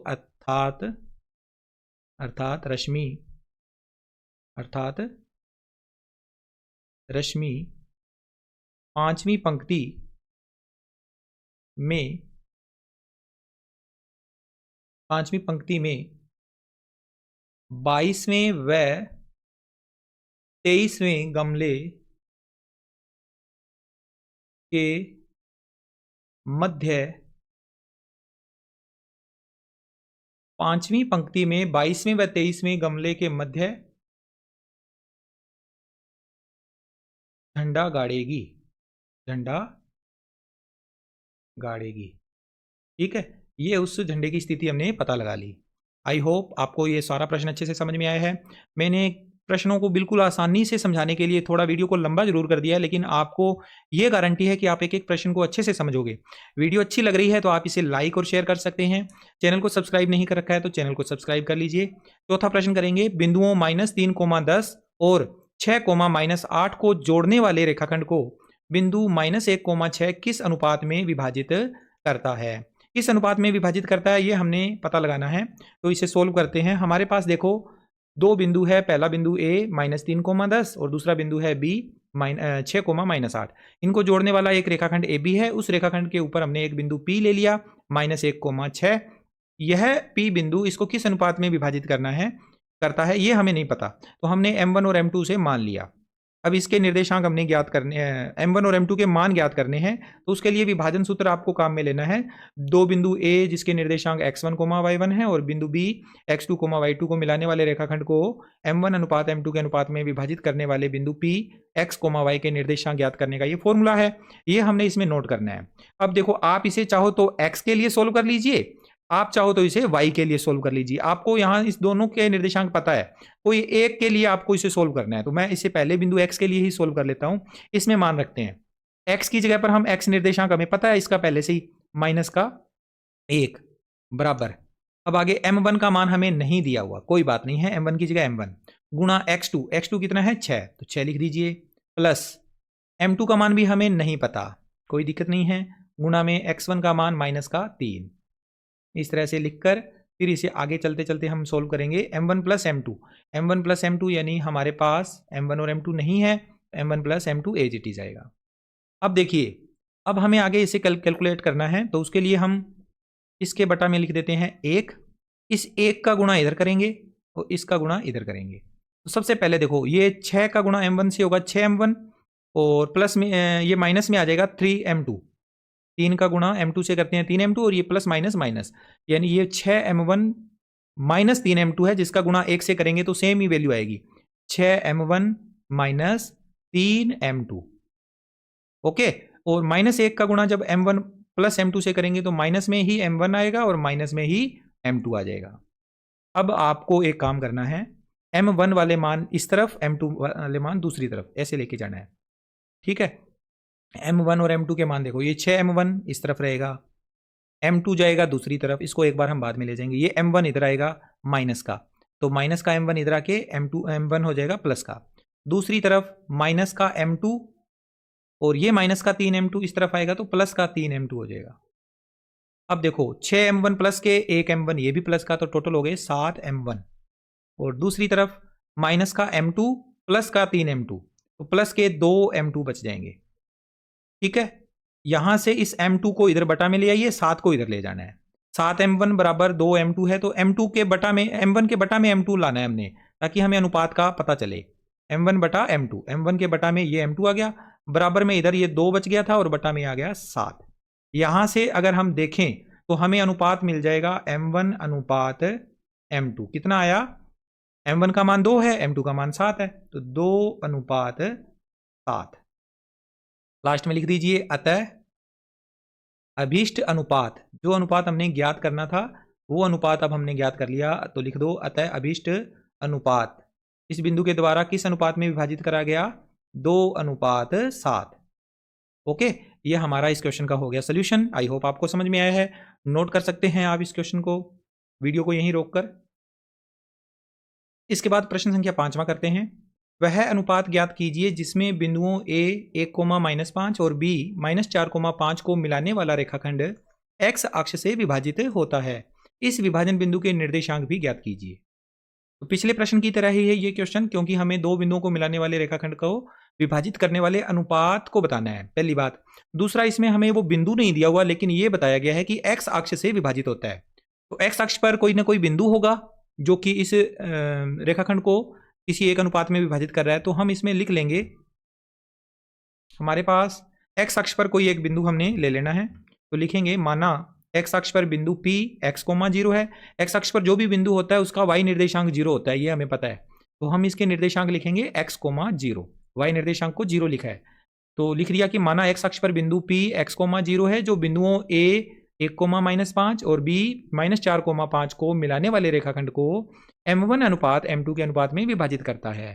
अर्थात रश्मि पांचवी पंक्ति में 22वें व 23वें गमले के मध्य, पांचवी पंक्ति में 22वें व 23वें गमले के मध्य झंडा गाड़ेगी। ठीक है, ये उस झंडे की स्थिति हमने पता लगा ली। आई होप आपको ये सारा प्रश्न अच्छे से समझ में आया है। मैंने प्रश्नों को बिल्कुल आसानी से समझाने के लिए थोड़ा वीडियो को लंबा जरूर कर दिया है, लेकिन आपको ये गारंटी है कि आप एक एक प्रश्न को अच्छे से समझोगे। वीडियो अच्छी लग रही है तो आप इसे लाइक और शेयर कर सकते हैं। चैनल को सब्सक्राइब नहीं कर रखा है तो चैनल को सब्सक्राइब कर लीजिए। चौथा प्रश्न करेंगे, बिंदुओं -3,10 और 6,-8 को जोड़ने वाले रेखाखंड को बिंदु -1,6 किस अनुपात में विभाजित करता है। किस अनुपात में विभाजित करता है ये हमने पता लगाना है। तो इसे सोल्व करते हैं। हमारे पास देखो दो बिंदु है, पहला बिंदु A -3,10 और दूसरा बिंदु है B 6,-8। इनको जोड़ने वाला एक रेखाखंड AB है। उस रेखाखंड के ऊपर हमने एक बिंदु P ले लिया -1,6। यह P बिंदु इसको किस अनुपात में विभाजित करता है ये हमें नहीं पता, तो हमने M1 और M2 से मान लिया। अब इसके निर्देशांक हमने ज्ञात करने हैं, M1 और M2 के मान ज्ञात करने हैं, तो उसके लिए विभाजन सूत्र आपको काम में लेना है। दो बिंदु A जिसके निर्देशांक x1, y1 है और बिंदु B x2, y2 को मिलाने वाले रेखाखंड को M1 अनुपात M2 के अनुपात में विभाजित करने वाले बिंदु P x, y के निर्देशांक ज्ञात करने का ये फॉर्मूला है, ये हमने इसमें नोट करना है। अब देखो आप इसे चाहो तो x के लिए सोल्व कर लीजिए, आप चाहो तो इसे y के लिए सोल्व कर लीजिए। आपको यहां इस दोनों के निर्देशांक पता है, कोई एक के लिए आपको इसे सोल्व करना है, तो मैं इसे पहले बिंदु x के लिए ही सोल्व कर लेता हूं। इसमें मान रखते हैं x की जगह पर हम x निर्देशांक हमें पता है इसका पहले से ही -1 बराबर। अब आगे m1 का मान हमें नहीं दिया हुआ, कोई बात नहीं है, m1 की जगह m1 गुणा x2 कितना है 6, तो 6 लिख दीजिए, प्लस m2 का मान भी हमें नहीं पता, कोई दिक्कत नहीं है, गुणा में x1 का मान -3। इस तरह से लिखकर फिर इसे आगे चलते चलते हम सोल्व करेंगे m1 plus m2। m1 plus m2 यानी हमारे पास m1 और m2 नहीं है, m1 plus m2 as it is आएगा। अब देखिए, अब हमें आगे इसे कैलकुलेट करना है, तो उसके लिए हम इसके बटा में लिख देते हैं 1, इस 1 का गुणा इधर करेंगे और इसका गुणा इधर करेंगे। तो सबसे पहले देखो, ये 6 का गुणा m1 से होगा 6m1 और प्लस में ये माइनस में आ जाएगा 3m2। 3 का गुणा m2 से करते हैं 3m2 और ये प्लस माइनस माइनस, यानी ये 6m1 माइनस 3m2 है, जिसका गुणा 1 से करेंगे तो सेम ही वैल्यू आएगी, 6m1 माइनस 3m2। ओके, और माइनस 1 का गुणा जब m1 प्लस m2 से करेंगे तो माइनस में ही m1 आएगा और माइनस में ही m2 आ जाएगा। अब आपको एक काम करना है, m1 वाले मान इस तरफ, m2 वाले मान दूसरी तरफ, ऐसे लेके जाना है। ठीक है, m1 और m2 के मान देखो, ये 6m1 इस तरफ रहेगा, m2 जाएगा दूसरी तरफ, इसको एक बार हम बाद में ले जाएंगे। ये m1 इधर आएगा माइनस का, तो माइनस का m1 इधर आके m1 हो जाएगा प्लस का। दूसरी तरफ माइनस का m2 और ये माइनस का 3m2 इस तरफ आएगा तो प्लस का 3m2 हो जाएगा। अब देखो 6m1 प्लस के 1m1 ये भी प्लस का, तो टोटल हो गए 7m1 और दूसरी तरफ माइनस का m2 प्लस का 3m2, तो प्लस के 2m2 बच जाएंगे। ठीक है, यहां से इस m2 को इधर बटा में ले आइए, 7 को इधर ले जाना है। 7m1 बराबर 2m2 है, तो m2 के बटा में m1 के बटा में m2 लाना है हमने, ताकि हमें अनुपात का पता चले। m1 बटा m2, m1 के बटा में ये m2 आ गया, बराबर में इधर ये 2 बच गया था और बटा में आ गया 7। यहां से अगर हम देखें तो हमें अनुपात मिल जाएगा m1 अनुपात m2। कितना आया, m1 का मान 2 है, m2 का मान 7 है, तो 2 अनुपात 7। लास्ट में लिख दीजिए अतः अभीष्ट अनुपात, जो अनुपात हमने ज्ञात करना था वो अनुपात अब हमने ज्ञात कर लिया, तो लिख दो अतः अभीष्ट अनुपात इस बिंदु के द्वारा किस अनुपात में विभाजित करा गया, 2 अनुपात 7। ओके, ये हमारा इस क्वेश्चन का हो गया सोल्यूशन। आई होप आपको समझ में आया है। नोट कर सकते हैं आप इस क्वेश्चन को, वीडियो को यहीं रोककर। इसके बाद प्रश्न संख्या 5वां करते हैं। वह अनुपात ज्ञात कीजिए जिसमें बिंदुओं a 1,-5 और b -4,5 को मिलाने वाला रेखाखंड x अक्ष से विभाजित होता है। इस विभाजन बिंदु के निर्देशांक भी ज्ञात कीजिए। तो पिछले प्रश्न की तरह ही है ये क्वेश्चन, क्योंकि हमें दो बिंदुओं को मिलाने वाले रेखाखंड को विभाजित करने वाले अनुपात को बताना है, पहली बात। दूसरा, इसमें हमें वो बिंदु नहीं दिया हुआ, लेकिन ये बताया गया है कि x अक्ष से विभाजित होता है। तो x अक्ष पर कोई ना कोई बिंदु होगा जो कि इस रेखाखंड को किसी एक अनुपात में विभाजित कर रहा है। तो हम इसमें लिख लेंगे, हमारे पास x अक्ष पर कोई एक बिंदु हमने ले लेना है, तो लिखेंगे माना x अक्ष पर बिंदु P x, 0 है। x अक्ष पर जो भी बिंदु होता है उसका y निर्देशांक 0 होता है, ये हमें पता है। तो हम इसके निर्देशांक लिखेंगे x, 0, y निर्देशांक को 0 लिखा है। तो लिख दिया कि माना x अक्ष पर बिंदु P x, 0 है, जो बिंदुओं a 1,-5 और b -4,5 को मिलाने वाले रेखाखंड को m1 अनुपात m2 के अनुपात में विभाजित करता है।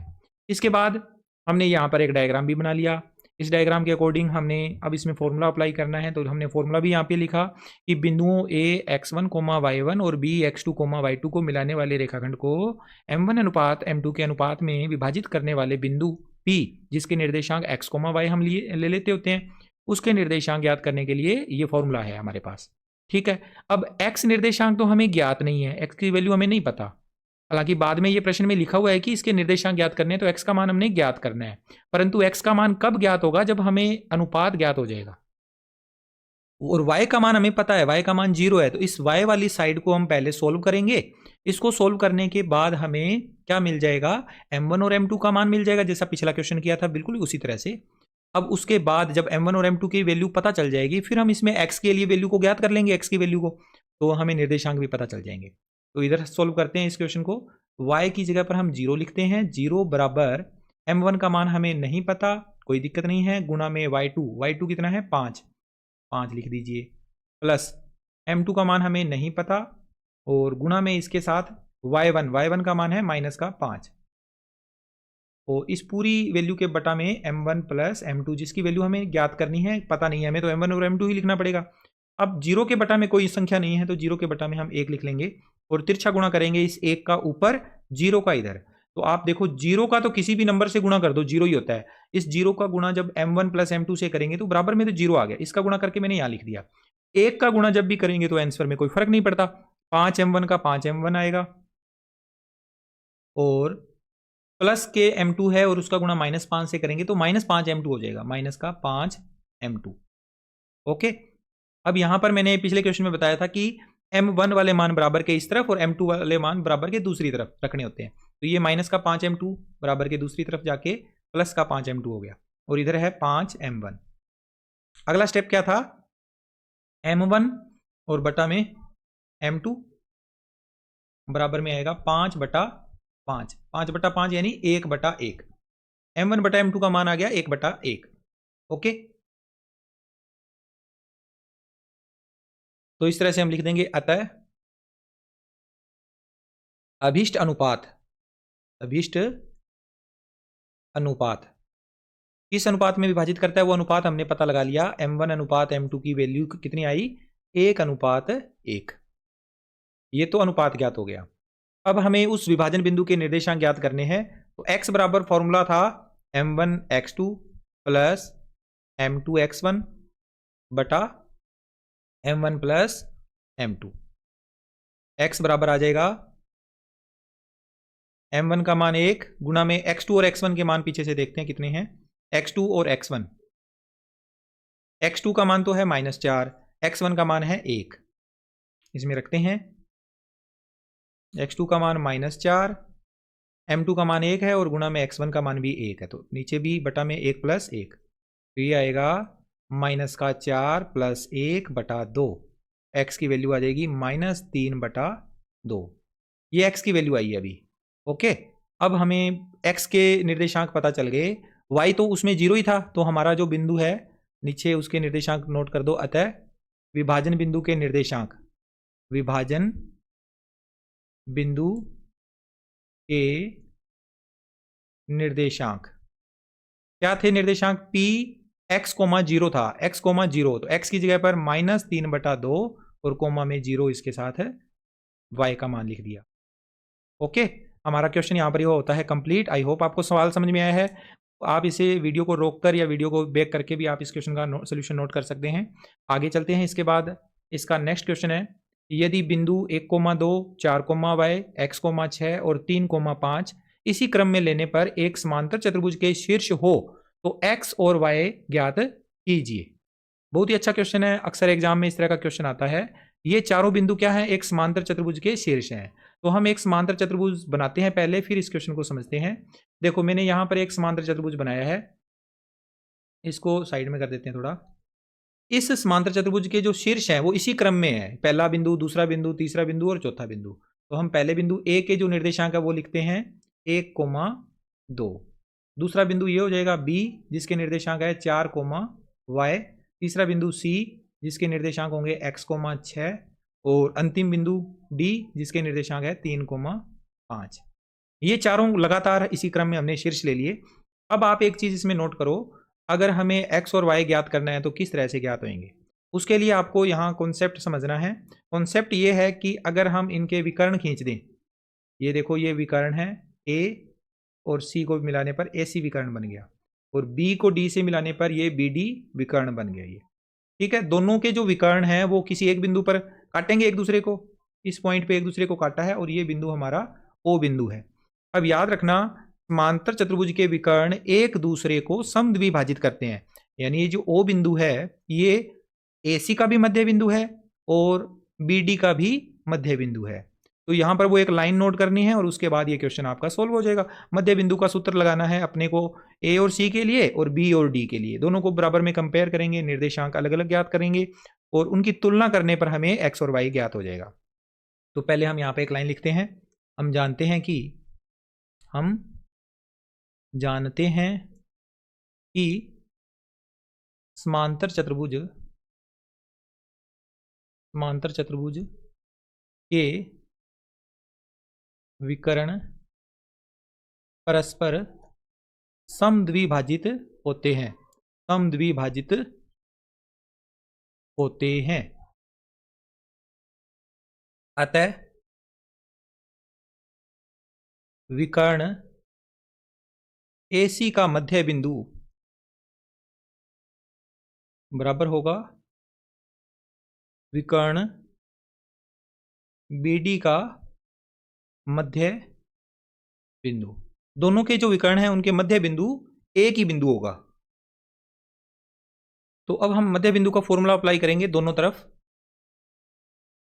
इसके बाद हमने यहाँ पर एक डायग्राम भी बना लिया। इस डायग्राम के अकॉर्डिंग हमने अब इसमें फॉर्मूला अप्लाई करना है, तो हमने फॉर्मूला भी यहाँ पे लिखा कि बिंदुओं a x1, y1 और b x2, y2 को मिलाने वाले रेखाखंड को m1 अनुपात m2 के अनुपात में विभाजित करने वाले बिंदु p, जिसके निर्देशांक x, y हम ले लेते होते हैं, उसके निर्देशांक ज्ञात करने के लिए ये फॉर्मूला है हमारे पास। ठीक है, अब x निर्देशांक तो हमें ज्ञात नहीं है, x की वैल्यू हमें नहीं पता। हालांकि बाद में ये प्रश्न में लिखा हुआ है कि इसके निर्देशांक ज्ञात करने हैं, तो x का मान हमने ज्ञात करना है, परंतु x का मान कब ज्ञात होगा, जब हमें अनुपात ज्ञात हो जाएगा। और y का मान हमें पता है, y का मान 0 है, तो इस y वाली साइड को हम पहले सोल्व करेंगे। इसको सोल्व करने के बाद हमें क्या मिल जाएगा, m1 और m2 का मान मिल जाएगा, जैसा पिछला क्वेश्चन किया था बिल्कुल उसी तरह से। अब उसके बाद जब m1 और m2 की वैल्यू पता चल जाएगी, फिर हम इसमें x के लिए वैल्यू को ज्ञात कर लेंगे, x की वैल्यू को, तो हमें निर्देशांक भी पता चल जाएंगे। तो इधर सोल्व करते हैं इस क्वेश्चन को। y की जगह पर हम 0 लिखते हैं, 0 बराबर m1 का मान हमें नहीं पता, कोई दिक्कत नहीं है, गुना में y2 कितना है 5 लिख दीजिए, प्लस m2 का मान हमें नहीं पता और गुना में इसके साथ y1 का मान है -5। और इस पूरी वैल्यू के बटा में m1 प्लस m2, जिसकी वैल्यू हमें ज्ञात करनी है, पता नहीं है हमें, तो m1 और m2 ही लिखना पड़ेगा। अब 0 के बटा में कोई संख्या नहीं है, तो 0 के बटा में हम 1 लिख लेंगे और तिरछा गुणा करेंगे इस 1 का ऊपर, 0 का इधर। तो आप देखो 0 का तो किसी भी नंबर से गुणा कर दो, 0 ही होता है। इस 0 का गुणा जब m1 प्लस m2 से करेंगे तो बराबर में तो 0 आ गया, इसका गुणा करके मैंने यहाँ लिख दिया। 1 का गुणा जब भी करेंगे तो आंसर में कोई फर्क नहीं पड़ता। 5m1 का 5m1 आएगा और प्लस के m2 है और उसका गुणा -5 से करेंगे तो -5m2 हो जाएगा, माइनस का 5m2। ओके, अब यहां पर मैंने पिछले क्वेश्चन में बताया था कि m1 वाले मान बराबर के इस तरफ और m2 वाले मान बराबर के दूसरी तरफ रखने होते हैं। तो ये माइनस का 5m2 बराबर के दूसरी तरफ जाके प्लस का 5m2 हो गया और इधर है 5m1। अगला स्टेप क्या था, m1 और बटा में m2 बराबर में आएगा 5/5, 5/5 यानी 1/1। m1 बटा m2 का मान आ गया 1/1। ओके, तो इस तरह से हम लिख देंगे अतः अभीष्ट अनुपात, अभीष्ट अनुपात किस अनुपात में विभाजित करता है वो अनुपात हमने पता लगा लिया। m1 अनुपात m2 की वैल्यू कितनी आई, 1:1। ये तो अनुपात ज्ञात हो गया। अब हमें उस विभाजन बिंदु के निर्देशांक ज्ञात करने हैं। तो x बराबर फॉर्मूला था m1 x2 plus m2 x1 बटा m1 प्लस m2। x बराबर आ जाएगा m1 का मान 1 गुना में x2 और x1 के मान पीछे से देखते हैं कितने हैं, x2 और x1। x2 का मान तो है -4, x1 का मान है 1, इसमें रखते हैं। x2 का मान -4, m2 का मान 1 है और गुणा में x1 का मान भी 1 है, तो नीचे भी बटा में 1 + 1, तो ये आएगा -4 + 1/2। x की वैल्यू आ जाएगी -3/2। ये x की वैल्यू आई है अभी। ओके, अब हमें x के निर्देशांक पता चल गए। y तो उसमें 0 ही था, तो हमारा जो बिंदु है नीचे उसके निर्देशांक नोट कर दो। अतः विभाजन बिंदु के निर्देशांक, विभाजन बिंदु के निर्देशांक क्या थे, निर्देशांक p x, 0 था, x, 0, तो x की जगह पर -3/2 और कोमा में 0 इसके साथ है y का मान लिख दिया। ओके, हमारा क्वेश्चन यहाँ पर ये होता है कंप्लीट। आई होप आपको सवाल समझ में आया है। आप इसे वीडियो को रोककर या वीडियो को बैक करके भी आप इस क्वेश्चन का सोल्यूशन नोट कर सकते हैं। आगे चलते हैं। इसके बाद इसका नेक्स्ट क्वेश्चन है, यदि बिंदु 1,2, 4,y, x, 6 और 3,5 इसी क्रम में लेने पर एक समांतर चतुर्भुज के शीर्ष हो तो x और y ज्ञात कीजिए। बहुत ही अच्छा क्वेश्चन है, अक्सर एग्जाम में इस तरह का क्वेश्चन आता है। ये चारों बिंदु क्या है, एक समांतर चतुर्भुज के शीर्ष हैं। तो हम एक समांतर चतुर्भुज बनाते हैं पहले, फिर इस क्वेश्चन को समझते हैं। देखो मैंने यहां पर एक समांतर चतुर्भुज बनाया है, इसको साइड में कर देते हैं थोड़ा। इस समांतर चतुर्भुज के जो शीर्ष हैं वो इसी क्रम में है, पहला बिंदु, दूसरा बिंदु, तीसरा बिंदु और चौथा बिंदु। तो हम पहले बिंदु ए के जो निर्देशांक है वो लिखते हैं 1,2। दूसरा बिंदु ये हो जाएगा बी जिसके निर्देशांक है 4,y। तीसरा बिंदु सी जिसके निर्देशांक होंगे x, 6 और अंतिम बिंदु डी जिसके निर्देशांक है 3,5। ये चारों लगातार इसी क्रम में हमने शीर्ष ले लिए। अब आप एक चीज इसमें नोट करो, अगर हमें x और y ज्ञात करना है तो किस तरह से ज्ञात होंगे, उसके लिए आपको यहाँ कॉन्सेप्ट समझना है। कॉन्सेप्ट ये है कि अगर हम इनके विकर्ण खींच दें, ये देखो ये विकर्ण है, a और c को मिलाने पर AC विकर्ण बन गया और b को d से मिलाने पर ये BD विकर्ण बन गया। ये ठीक है, दोनों के जो विकर्ण हैं वो किसी एक बिंदु पर काटेंगे एक दूसरे को, इस पॉइंट पे एक दूसरे को काटा है और ये बिंदु हमारा O बिंदु है। अब याद रखना, समांतर चतुर्भुज के विकर्ण एक दूसरे को समद्विभाजित करते हैं, यानी ये जो O बिंदु है ये AC का भी मध्य बिंदु है और BD का भी मध्य बिंदु है। तो यहां पर वो एक लाइन नोट करनी है और उसके बाद ये क्वेश्चन आपका सोल्व हो जाएगा। मध्य बिंदु का सूत्र लगाना है अपने को A और C के लिए और B और D के लिए, दोनों को बराबर में कंपेयर करेंगे, निर्देशांक अलग अलग ज्ञात करेंगे और उनकी तुलना करने पर हमें x और y ज्ञात हो जाएगा। तो पहले हम यहाँ पे एक लाइन लिखते हैं, हम जानते हैं कि समांतर चतुर्भुज के विकर्ण परस्पर समद्विभाजित होते हैं, अतः विकर्ण AC का मध्य बिंदु बराबर होगा विकर्ण BD का मध्य बिंदु, दोनों के जो विकर्ण हैं उनके मध्य बिंदु एक ही बिंदु होगा। तो अब हम मध्य बिंदु का फॉर्मूला अप्लाई करेंगे दोनों तरफ।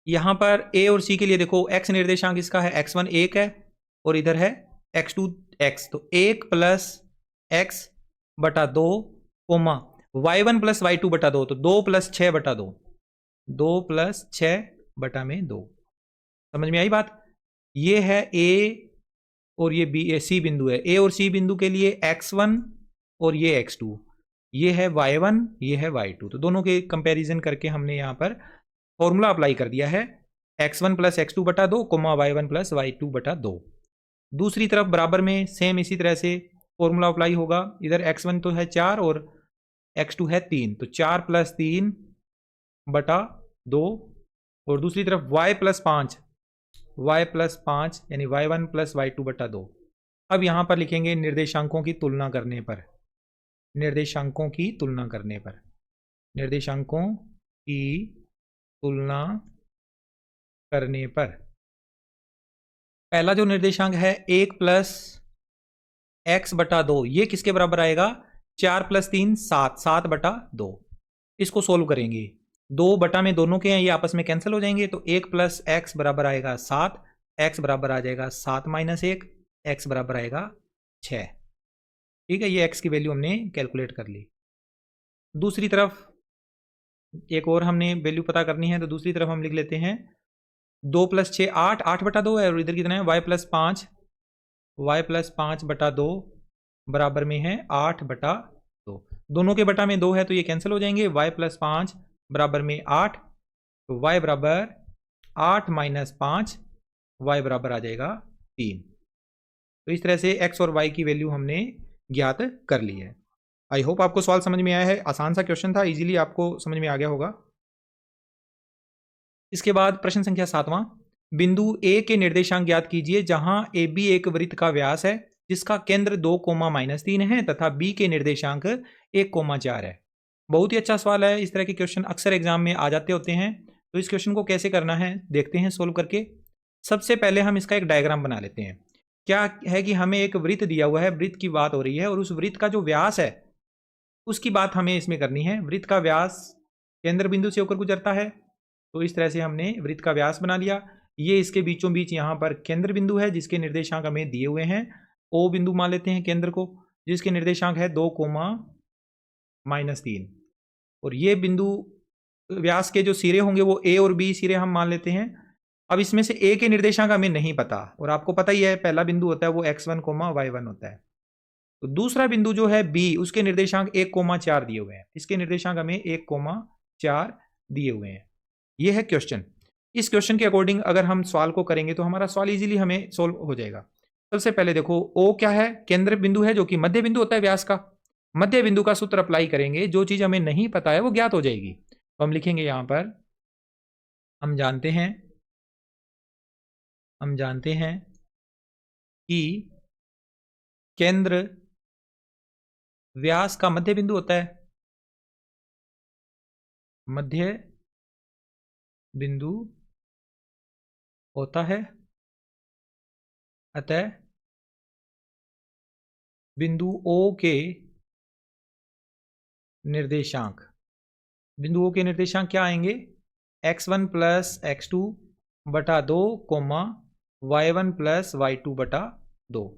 यहां पर A और C के लिए देखो x निर्देशांक इसका है x1 1 है और इधर है x2 x, तो 1 प्लस x बटा 2 कोमा y1 प्लस y2 बटा 2, तो 2 प्लस 6 बटा 2, 2 प्लस 6 बटा में 2। समझ में आई बात? ये है A और ये B, C बिंदु है। A और C बिंदु के लिए x1 और ये x2, ये है y1, ये है y2, तो दोनों के कंपैरिजन करके हमने यहां पर फॉर्मूला अप्लाई कर दिया है x1 प्लस x2 बटा 2 कोमा y1 प्लस y2 बटा 2। दूसरी तरफ बराबर में सेम इसी तरह से फॉर्मूला अप्लाई होगा। इधर x1 तो है 4 और x2 है 3, तो 4 प्लस 3 बटा 2, और दूसरी तरफ y प्लस 5 यानी y1 प्लस y2 बटा 2। अब यहां पर लिखेंगे निर्देशांकों की तुलना करने पर, निर्देशांकों की तुलना करने पर, निर्देशांकों की तुलना करने पर पहला जो निर्देशांक है 1 प्लस एक्स बटा 2, ये किसके बराबर आएगा? 4 प्लस 3 7, 7 बटा 2। इसको सोल्व करेंगे, 2 बटा में दोनों के हैं, ये आपस में कैंसिल हो जाएंगे, तो 1 प्लस एक्स बराबर आएगा 7, एक्स बराबर आ जाएगा 7 माइनस 1, एक्स बराबर आएगा 6। ठीक है, ये एक्स की वैल्यू हमने कैलकुलेट कर ली। दूसरी तरफ एक और हमने वैल्यू पता करनी है, तो दूसरी तरफ हम लिख लेते हैं 2 प्लस 6 8, 8 बटा 2 है, और इधर कितना है y प्लस 5 बटा 2 बराबर में है 8 बटा 2। दोनों के बटा में 2 है तो ये कैंसिल हो जाएंगे, y प्लस 5 बराबर में 8, तो y बराबर 8 माइनस 5, y बराबर आ जाएगा 3। तो इस तरह से x और y की वैल्यू हमने ज्ञात कर ली है। आई होप आपको सवाल समझ में आया है। आसान सा क्वेश्चन था, इजीली आपको समझ में आ गया होगा। इसके बाद प्रश्न संख्या 7वां, बिंदु A के निर्देशांक ज्ञात कीजिए जहां AB एक वृत्त का व्यास है जिसका केंद्र 2, -3 है तथा B के निर्देशांक 1, 4 है। बहुत ही अच्छा सवाल है, इस तरह के क्वेश्चन अक्सर एग्जाम में आ जाते होते हैं। तो इस क्वेश्चन को कैसे करना है देखते हैं सोल्व करके। सबसे पहले हम इसका एक डायग्राम बना लेते हैं। क्या है कि हमें एक वृत्त दिया हुआ है, वृत्त की बात हो रही है, और उस वृत्त का जो व्यास है उसकी बात हमें इसमें करनी है। वृत्त का व्यास केंद्र बिंदु से होकर गुजरता है, तो इस तरह से हमने वृत्त का व्यास बना लिया। ये इसके बीचों बीच यहाँ पर केंद्र बिंदु है जिसके निर्देशांक हमें दिए हुए हैं। ओ बिंदु मान लेते हैं केंद्र को, जिसके निर्देशांक है 2, -3, और ये बिंदु व्यास के जो सिरे होंगे वो ए और बी सिरे हम मान लेते हैं। अब इसमें से ए के निर्देशांक हमें नहीं पता, और आपको पता ही है पहला बिंदु होता है वो x1, y1 होता है। तो दूसरा बिंदु जो है बी, उसके निर्देशांक 1, 4 दिए हुए हैं। इसके निर्देशांक हमें 1, 4 दिए हुए हैं। ये है क्वेश्चन। इस क्वेश्चन के अकॉर्डिंग अगर हम सवाल को करेंगे तो हमारा सवाल इजीली हमें सोल्व हो जाएगा। सबसे पहले देखो ओ क्या है? केंद्र बिंदु है जो कि मध्य बिंदु होता है व्यास का। मध्य बिंदु का सूत्र अप्लाई करेंगे, जो चीज हमें नहीं पता है वो ज्ञात हो जाएगी। तो हम लिखेंगे यहां पर, हम जानते हैं कि केंद्र व्यास का मध्य बिंदु होता है, मध्य बिंदु होता है, अतः बिंदु O के निर्देशांक, बिंदु O के निर्देशांक क्या आएंगे? x1 प्लस x2 बटा 2, y1 प्लस y2 बटा 2,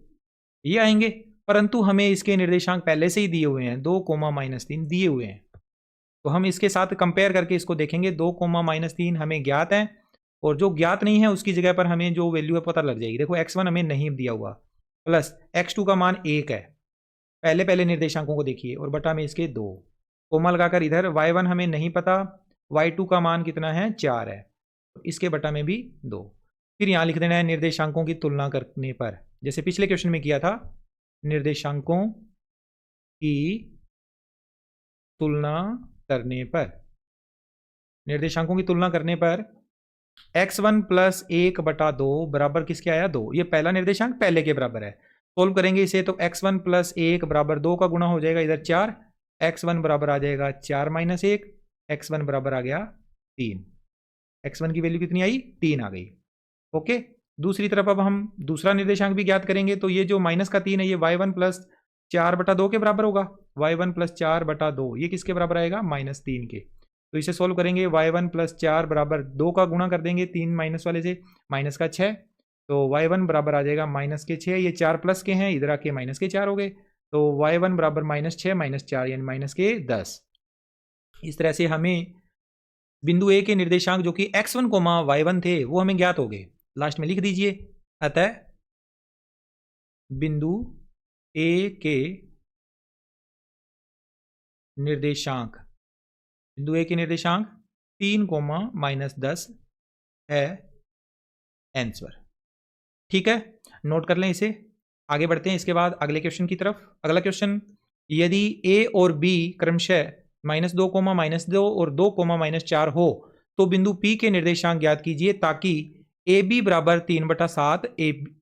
ये आएंगे। परंतु हमें इसके निर्देशांक पहले से ही दिए हुए हैं, 2, -3 दिए हुए हैं। तो हम इसके साथ कंपेयर करके इसको देखेंगे। 2, -3 हमें ज्ञात है, और जो ज्ञात नहीं है उसकी जगह पर हमें जो वैल्यू है पता लग जाएगी। देखो x1 हमें नहीं दिया हुआ, प्लस x2 का मान 1 है, पहले निर्देशांकों को देखिए, और बटा में इसके 2, कोमा लगाकर इधर y1 हमें नहीं पता, y2 का मान कितना है? 4 है, तो इसके बटा में भी 2। फिर यहाँ लिख देना है निर्देशांकों की तुलना करने पर, जैसे पिछले क्वेश्चन में किया था, निर्देशांकों की तुलना करने पर, निर्देशांकों की तुलना करने पर x1 प्लस 1 बटा 2 बराबर किसके आया? 2। ये पहला निर्देशांक पहले के बराबर है। सोल्व करेंगे इसे तो x1 प्लस 1 बराबर 2 का गुणा हो जाएगा इधर 4, x1 बराबर आ जाएगा 4 माइनस 1, x1 बराबर आ गया 3। x1 की वैल्यू कितनी आई, 3 आ गई। ओके, दूसरी तरफ अब हम दूसरा निर्देशांक भी ज्ञात करेंगे। तो ये जो माइनस का 3 है ये y1 प्लस 4/2 के बराबर होगा। y1 प्लस 4/2 ये किसके बराबर आएगा, -3 के। तो इसे सोल्व करेंगे, y1 प्लस 4 बराबर 2 का गुणा कर देंगे 3 माइनस वाले से, माइनस का 6। तो y1 बराबर आ जाएगा -6, ये 4 प्लस के हैं, इधर आके -4 हो गए। तो y1 बराबर -6 -4 यानी -10। इस तरह से हमें बिंदु ए के निर्देशांक जो कि x1, y1 थे वो हमें ज्ञात हो गए। लास्ट में लिख दीजिए, अतः बिंदु ए के निर्देशांक 3, -10 है आंसर। ठीक है, नोट कर लें इसे। आगे बढ़ते हैं इसके बाद अगले क्वेश्चन की तरफ। अगला क्वेश्चन, यदि a और b क्रमशः -2, -2 और 2, -4 हो तो बिंदु P के निर्देशांक ज्ञात कीजिए ताकि AB बराबर 3/7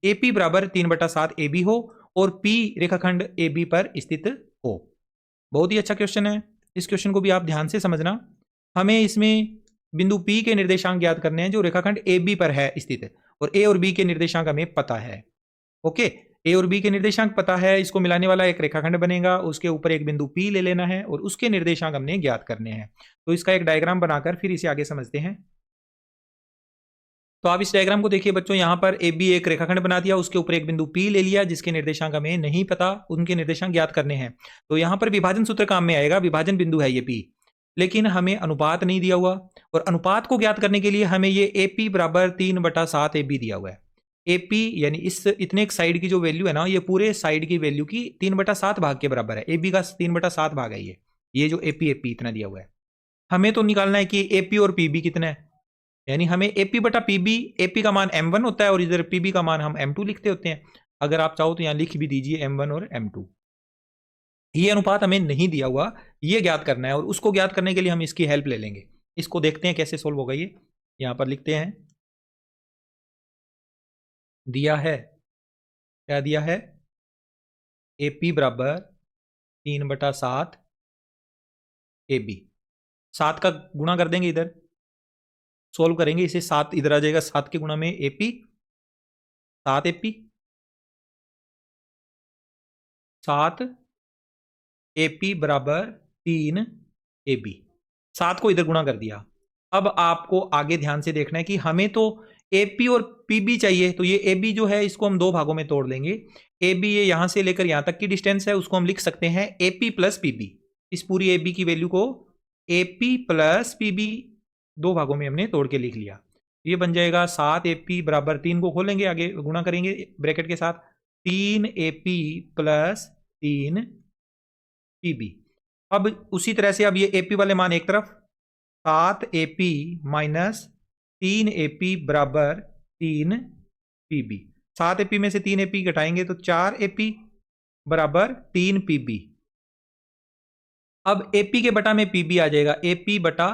AP बराबर 3/7 AB हो और P रेखाखंड AB पर स्थित हो। बहुत ही अच्छा क्वेश्चन है, इस क्वेश्चन को भी आप ध्यान से समझना। हमें इसमें बिंदु P के निर्देशांक ज्ञात करने हैं जो रेखाखंड AB पर है स्थित, और A और B के निर्देशांक हमें पता है। ओके, A और B के निर्देशांक पता है, इसको मिलाने वाला एक रेखाखंड बनेगा, उसके ऊपर एक बिंदु P ले लेना है और उसके निर्देशांक हमने ज्ञात करने हैं। तो इसका एक डायग्राम बनाकर फिर इसे आगे समझते हैं। तो आप इस डायग्राम को देखिए बच्चों, यहां पर AB एक रेखाखंड बना दिया, उसके ऊपर एक बिंदु P ले लिया जिसके निर्देशांक हमें नहीं पता, उनके निर्देशांक ज्ञात करने हैं। तो यहां पर विभाजन सूत्र काम में आएगा, विभाजन बिंदु है ये P, लेकिन हमें अनुपात नहीं दिया हुआ, और अनुपात को ज्ञात करने के लिए हमें ये AP बराबर 3/7 AB दिया हुआ है। AP यानी इस इतने एक साइड की जो वैल्यू है ना, ये पूरे साइड की वैल्यू की 3/7 भाग के बराबर है। AB का 3/7 भाग है ये जो AP इतना दिया हुआ है। हमें तो निकालना है कि AP और PB कितना है, यानी हमें AP बटा PB, AP का मान M1 होता है और इधर PB का मान हम M2 लिखते होते हैं। अगर आप चाहो तो यहां लिख भी दीजिए M1 और M2। ये अनुपात हमें नहीं दिया हुआ, ये ज्ञात करना है, और उसको ज्ञात करने के लिए हम इसकी हेल्प ले लेंगे। इसको देखते हैं कैसे सोल्व होगा। ये यहां पर लिखते हैं, दिया है, क्या दिया है, AP बराबर 3/7 AB, 7 का गुणा कर देंगे, इधर सोल्व करेंगे इसे, 7 इधर आ जाएगा, 7 के गुणा में AP 7 AP 7 AP बराबर 3 AB, 7 को इधर गुणा कर दिया। अब आपको आगे ध्यान से देखना है कि हमें तो AP और PB चाहिए, तो ये AB जो है इसको हम दो भागों में तोड़ लेंगे। AB ये यहां से लेकर यहां तक की डिस्टेंस है, उसको हम लिख सकते हैं AP प्लस PB। इस पूरी AB की वैल्यू को AP प्लस PB दो भागों में हमने तोड़ के लिख लिया। ये बन जाएगा 7 AP बराबर 3 को खोलेंगे, आगे गुणा करेंगे ब्रैकेट के साथ, 3 AP प्लस 3 PB। अब उसी तरह से अब ये AP वाले मान एक तरफ, 7 AP माइनस 3 AP बराबर 3 PB। 7 AP में से 3 AP घटाएंगे तो 4 AP बराबर 3 PB। अब AP के बटा में PB आ जाएगा, AP बटा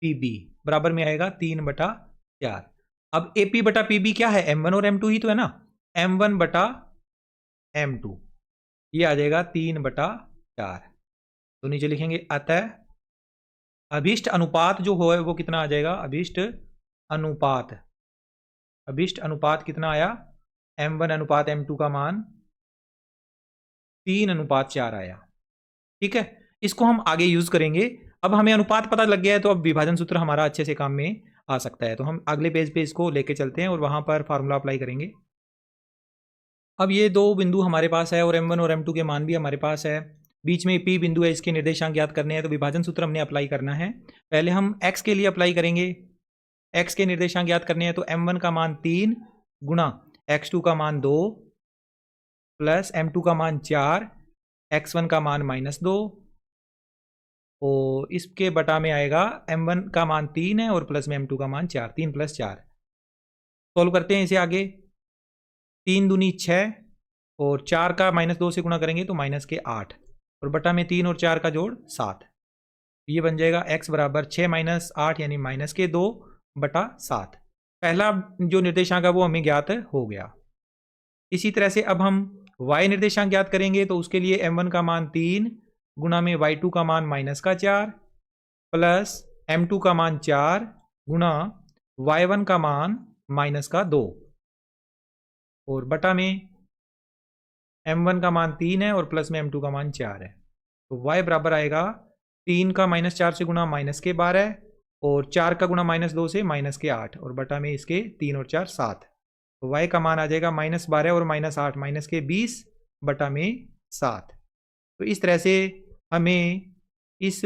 PB बराबर में आएगा 3/4। अब AP बटा PB क्या है, M1 और M2 ही तो है ना, M1 बटा M2, ये आ जाएगा 3/4। तो नीचे लिखेंगे, अतः अभिष्ट अनुपात जो हो वो कितना आ जाएगा, अभिष्ट अनुपात कितना आया, M1 अनुपात M2 का मान 3/4 आया। ठीक है, इसको हम आगे यूज करेंगे। अब हमें अनुपात पता लग गया है तो अब विभाजन सूत्र हमारा अच्छे से काम में आ सकता है। तो हम अगले पेज पे इसको लेके चलते हैं और वहां पर फार्मूला अप्लाई करेंगे। अब ये दो बिंदु हमारे पास है और M1 और M2 के मान भी हमारे पास है, बीच में P बिंदु है, इसके निर्देशांक ज्ञात करने हैं। तो विभाजन सूत्र हमने अप्लाई करना है। पहले हम x के लिए अप्लाई करेंगे, x के निर्देशांक ज्ञात करने हैं। तो M1 का मान 3 गुणा x2 का मान 2 प्लस M2 का मान 4, x1 का मान -2, और इसके बटा में आएगा M1 का मान 3 है और प्लस में M2 का मान 4, 3 + 4। सोल्व करते हैं इसे आगे, 3 दूनी 6 और 4 का -2 से गुणा करेंगे तो -8, और बटा में 3 और 4 का जोड़ 7। ये बन जाएगा x बराबर 6 - 8 यानी -2/7। पहला जो निर्देशांक है वो हमें ज्ञात हो गया। इसी तरह से अब हम y निर्देशांक ज्ञात करेंगे। तो उसके लिए M1 का मान 3 गुणा में y2 का मान -4 प्लस M2 का मान 4 गुणा y1 का मान -2 और बटा में m1 का मान 3 है और प्लस में m2 का मान 4 है। तो y बराबर आएगा 3 का -4 से गुणा -12 और 4 का गुणा -2 से -8 और बटा में इसके 3 और 4 7। तो y का मान आ जाएगा -12 और -8 -20 बटा में 7। तो इस तरह से हमें इस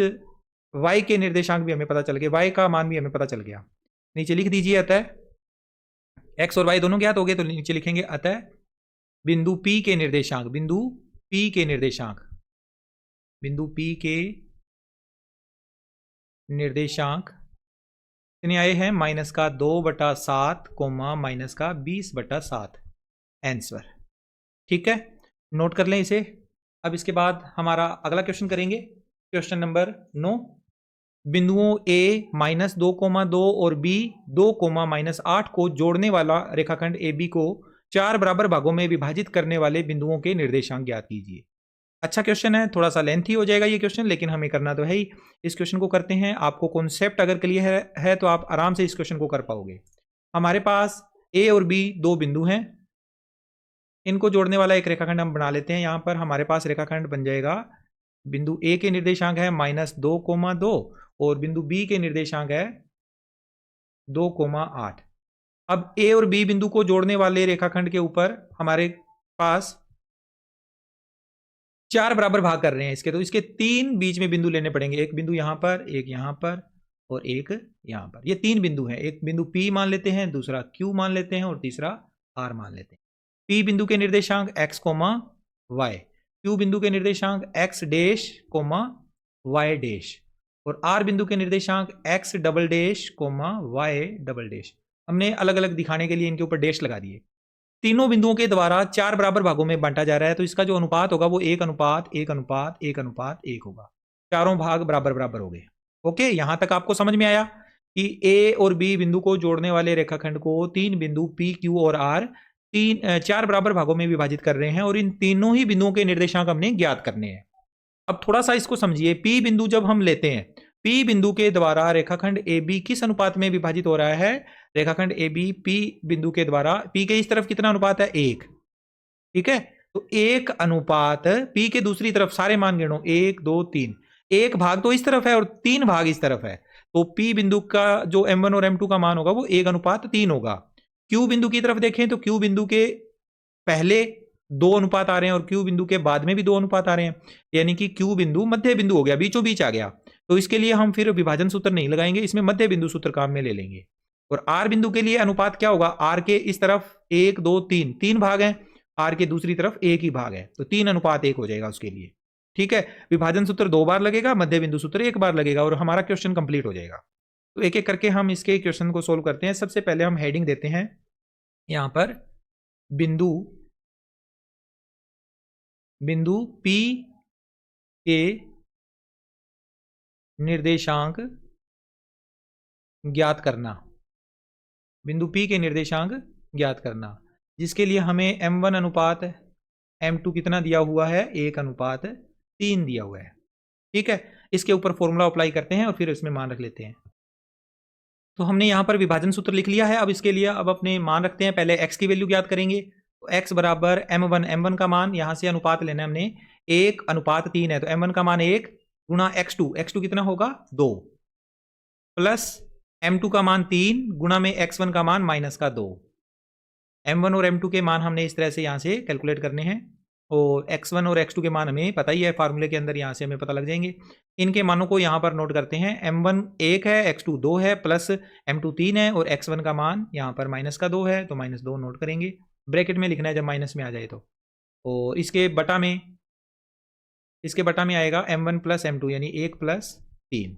y के निर्देशांक भी हमें पता चल गए, y का मान भी हमें पता चल गया। नीचे लिख दीजिए अतः x और y दोनों ज्ञात हो गए, तो नीचे लिखेंगे अतः बिंदु P के निर्देशांक, बिंदु P के निर्देशांक, बिंदु P के निर्देशांक कितने आए हैं? -2/7 -20/7 आंसर। ठीक है, नोट कर लें इसे। अब इसके बाद हमारा अगला क्वेश्चन करेंगे, क्वेश्चन नंबर 9। बिंदुओं A -2,2 और B 2,-8 को जोड़ने वाला रेखाखंड AB को 4 बराबर भागों में विभाजित करने वाले बिंदुओं के निर्देशांक ज्ञात कीजिए। अच्छा क्वेश्चन है, थोड़ा सा लेंथी हो जाएगा ये क्वेश्चन, लेकिन हमें करना तो है ही। इस क्वेश्चन को करते हैं। आपको कॉन्सेप्ट अगर क्लियर है तो आप आराम से इस क्वेश्चन को कर पाओगे। हमारे पास A और B दो बिंदु हैं, इनको जोड़ने वाला एक रेखाखंड हम बना लेते हैं। यहां पर हमारे पास रेखाखंड बन जाएगा, बिंदु A के निर्देशांक है -2,2 और बिंदु B के निर्देशांक है 2,8। अब A और B बिंदु को जोड़ने वाले रेखाखंड के ऊपर हमारे पास 4 बराबर भाग कर रहे हैं इसके, तो इसके 3 बीच में बिंदु लेने पड़ेंगे। एक बिंदु यहां पर, एक यहां पर और एक यहां पर। ये 3 बिंदु हैं। एक बिंदु P मान लेते हैं, दूसरा Q मान लेते हैं और तीसरा R मान लेते हैं। P बिंदु के निर्देशांक x, y, Q बिंदु के निर्देशांक x डैश, y डैश और R बिंदु के निर्देशांक x double dash, y double dash. हमने अलग अलग दिखाने के लिए इनके ऊपर डैश लगा दिए। तीनों बिंदुओं के द्वारा 4 बराबर भागों में बांटा जा रहा है, तो इसका जो अनुपात होगा वो 1:1:1:1 होगा। चारों भाग बराबर बराबर हो गए। ओके, यहां तक आपको समझ में आया कि A और B बिंदु को जोड़ने वाले रेखाखंड को 3 बिंदु P, Q और R 4 बराबर भागों में विभाजित कर रहे हैं और इन तीनों ही बिंदुओं के निर्देशांक हमने ज्ञात करने हैं। अब थोड़ा सा इसको समझिए। P बिंदु जब हम लेते हैं, P बिंदु के द्वारा रेखाखंड AB किस अनुपात में विभाजित हो रहा है? रेखाखंड AB P बिंदु के द्वारा, P के इस तरफ कितना अनुपात है? 1। ठीक है, तो 1 अनुपात P के दूसरी तरफ सारे मान गिनो, 1 2 3। 1 भाग तो इस तरफ है और 3 भाग इस तरफ है, तो P बिंदु का जो M1 और M2 का मान होगा वो 1:3 होगा। Q बिंदु की तरफ देखें तो Q बिंदु के पहले 2 अनुपात आ रहे हैं और Q बिंदु के बाद में भी 2 अनुपात आ रहे हैं, यानी कि Q बिंदु मध्य बिंदु हो गया, बीचों बीच आ गया। तो इसके लिए हम फिर विभाजन सूत्र नहीं लगाएंगे, इसमें मध्य बिंदु सूत्र काम में ले लेंगे। और R बिंदु के लिए अनुपात क्या होगा? R के इस तरफ 1 2 3 3 भाग हैं, R के दूसरी तरफ 1 ही भाग है, तो 3:1 हो जाएगा उसके लिए। ठीक है, विभाजन सूत्र 2 बार लगेगा, मध्य बिंदु सूत्र 1 बार लगेगा और हमारा क्वेश्चन कंप्लीट हो जाएगा। तो एक एक करके हम इसके क्वेश्चन को सोल्व करते हैं। सबसे पहले हम हेडिंग देते हैं यहां पर, बिंदु P के निर्देशांक ज्ञात करना, बिंदु P के निर्देशांक ज्ञात करना, जिसके लिए हमें M1 अनुपात M2 कितना दिया हुआ है? 1:3 दिया हुआ है। ठीक है, इसके ऊपर फॉर्मूला अप्लाई करते हैं और फिर इसमें मान रख लेते हैं। तो हमने यहां पर विभाजन सूत्र लिख लिया है। अब इसके लिए अब अपने मान रखते हैं। पहले x की वैल्यू ज्ञात करेंगे, तो x बराबर M1, M1 का मान यहां से अनुपात लेना है हमने, 1:3 है, तो M1 का मान 1 गुणा x2, x2 कितना होगा? 2 प्लस M2 का मान 3 गुणा में x1 का मान -2। M1 और M2 के मान हमने इस तरह से यहां से कैलकुलेट करने हैं और x1 और x2 के मान हमें पता ही है, फार्मूले के अंदर यहां से हमें पता लग जाएंगे। इनके मानों को यहां पर नोट करते हैं। M1 1 है, x2 2 है, प्लस M2 3 है और x1 का मान यहां पर -2 है, तो -2 नोट करेंगे। ब्रैकेट में लिखना है जब माइनस में आ जाए तो। और इसके बटा में आएगा M1 प्लस M2 यानी 1 प्लस 3।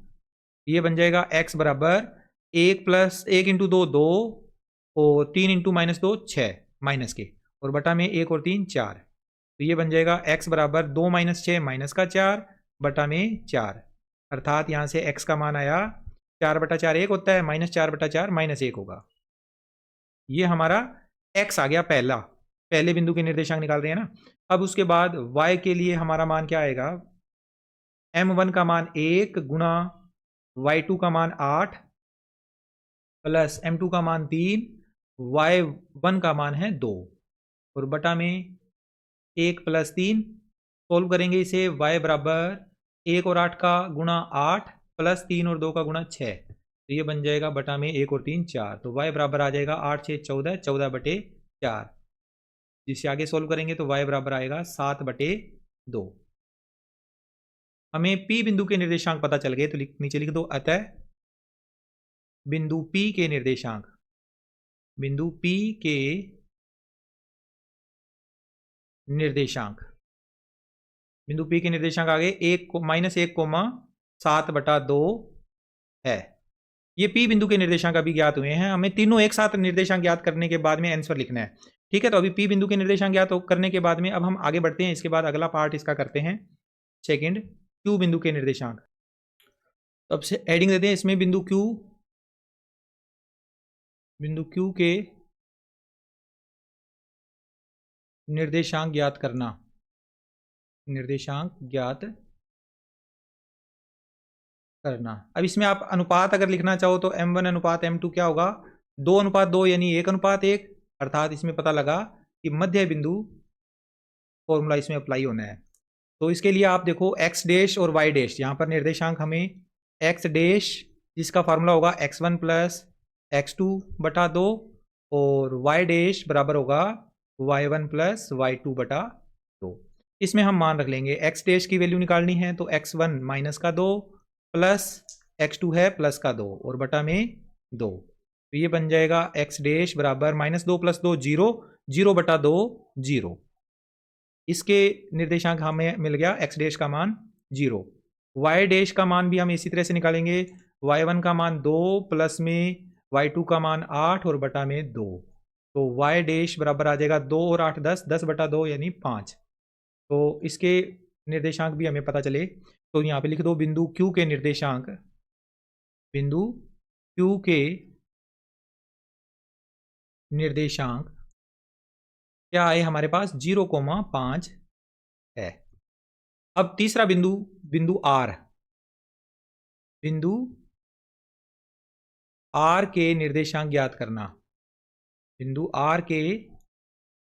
ये बन जाएगा x बराबर 1 प्लस 1 इंटू 2 2 और 3 इंटू -2 6 माइनस के, और बटा में 1 और 3 4। तो ये बन जाएगा x बराबर 2 - 6 -4 बटा में 4, अर्थात यहाँ से x का मान आया 4/4 1 होता है, -4/4 -1 होगा। ये हमारा x आ गया पहले बिंदु के निर्देशांक निकाल रहे हैं ना। अब उसके बाद y के लिए हमारा मान क्या आएगा? M1 का मान 1 गुणा y2 का मान 8 प्लस m2 का मान 3, y1 का मान है 2 और बटा में 1 प्लस 3। सोल्व करेंगे इसे, y बराबर 1 और 8 का गुणा 8 प्लस 3 और 2 का गुणा 6, तो ये बन जाएगा बटा में 1 और 3 4, तो y बराबर आ जाएगा 8 6 14, 14 बटे 4। जिससे आगे सोल्व करेंगे तो y बराबर आएगा 7 बटे 2। हमें P बिंदु के निर्देशांक पता चल गए, तो नीचे लिख दो, अतः बिंदु P के निर्देशांक, बिंदु P के निर्देशांक, बिंदु P के निर्देशांक आगे -1,7/2 है। ये P बिंदु के निर्देशांक अभी ज्ञात हुए हैं, हमें तीनों एक साथ निर्देशांक ज्ञात करने के बाद में आंसर लिखना है। ठीक है, तो अभी P बिंदु के निर्देशांक ज्ञात करने के बाद में अब हम आगे बढ़ते हैं, इसके बाद अगला पार्ट इसका करते हैं सेकंड, Q बिंदु के निर्देशांक। तो अब से एडिंग देते हैं इसमें, बिंदु Q के निर्देशांक ज्ञात करना, निर्देशांक ज्ञात करना। अब इसमें आप अनुपात अगर लिखना चाहो तो m1 अनुपात m2 क्या होगा, 2:2 यानी 1:1, अर्थात इसमें पता लगा कि मध्य बिंदु फॉर्मूला इसमें अप्लाई होना है। तो इसके लिए आप देखो x डैश और y डैश, यहाँ पर निर्देशांक हमें x डैश जिसका फार्मूला होगा x1 प्लस x2 बटा 2 और y डैश बराबर होगा y1 प्लस y2 बटा 2। इसमें हम मान रख लेंगे, x डैश की वैल्यू निकालनी है तो x1 माइनस का 2 प्लस x2 है प्लस का 2 और बटा में 2, तो ये बन जाएगा x डैश बराबर -2 + 2 0, 0 बटा 2 0। इसके निर्देशांक हमें मिल गया x डैश का मान 0। y डैश का मान भी हम इसी तरह से निकालेंगे, y1 का मान 2 प्लस में y2 का मान 8 और बटा में 2, तो y डैश बराबर आ जाएगा 2 और 8 10, 10 बटा 2 यानी 5। तो इसके निर्देशांक भी हमें पता चले, तो यहाँ पे लिख दो बिंदु Q के निर्देशांक, बिंदु Q के निर्देशांक क्या आए हमारे पास, 0,5 है। अब तीसरा बिंदु, बिंदु R, बिंदु R के निर्देशांक ज्ञात करना, बिंदु R के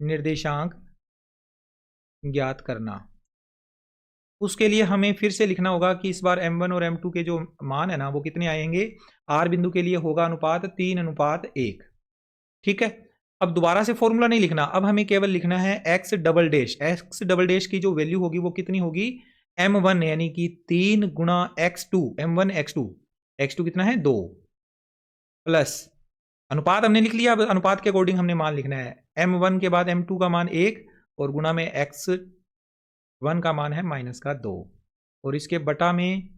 निर्देशांक ज्ञात करना। उसके लिए हमें फिर से लिखना होगा कि इस बार m1 और m2 के जो मान है ना वो कितने आएंगे, R बिंदु के लिए होगा अनुपात 3:1। ठीक है, अब दोबारा से फॉर्मूला नहीं लिखना, अब हमें केवल लिखना है x double dash, x double dash की जो वैल्यू होगी वो कितनी होगी, m1 यानी कि 3 गुणा x2, m1 x2 कितना है 2, प्लस अनुपात हमने लिख लिया, अब अनुपात के अकॉर्डिंग हमने मान लिखना है, m1 के बाद m2 का मान 1 और गुणा में x1 का मान है -2 और इसके बटा में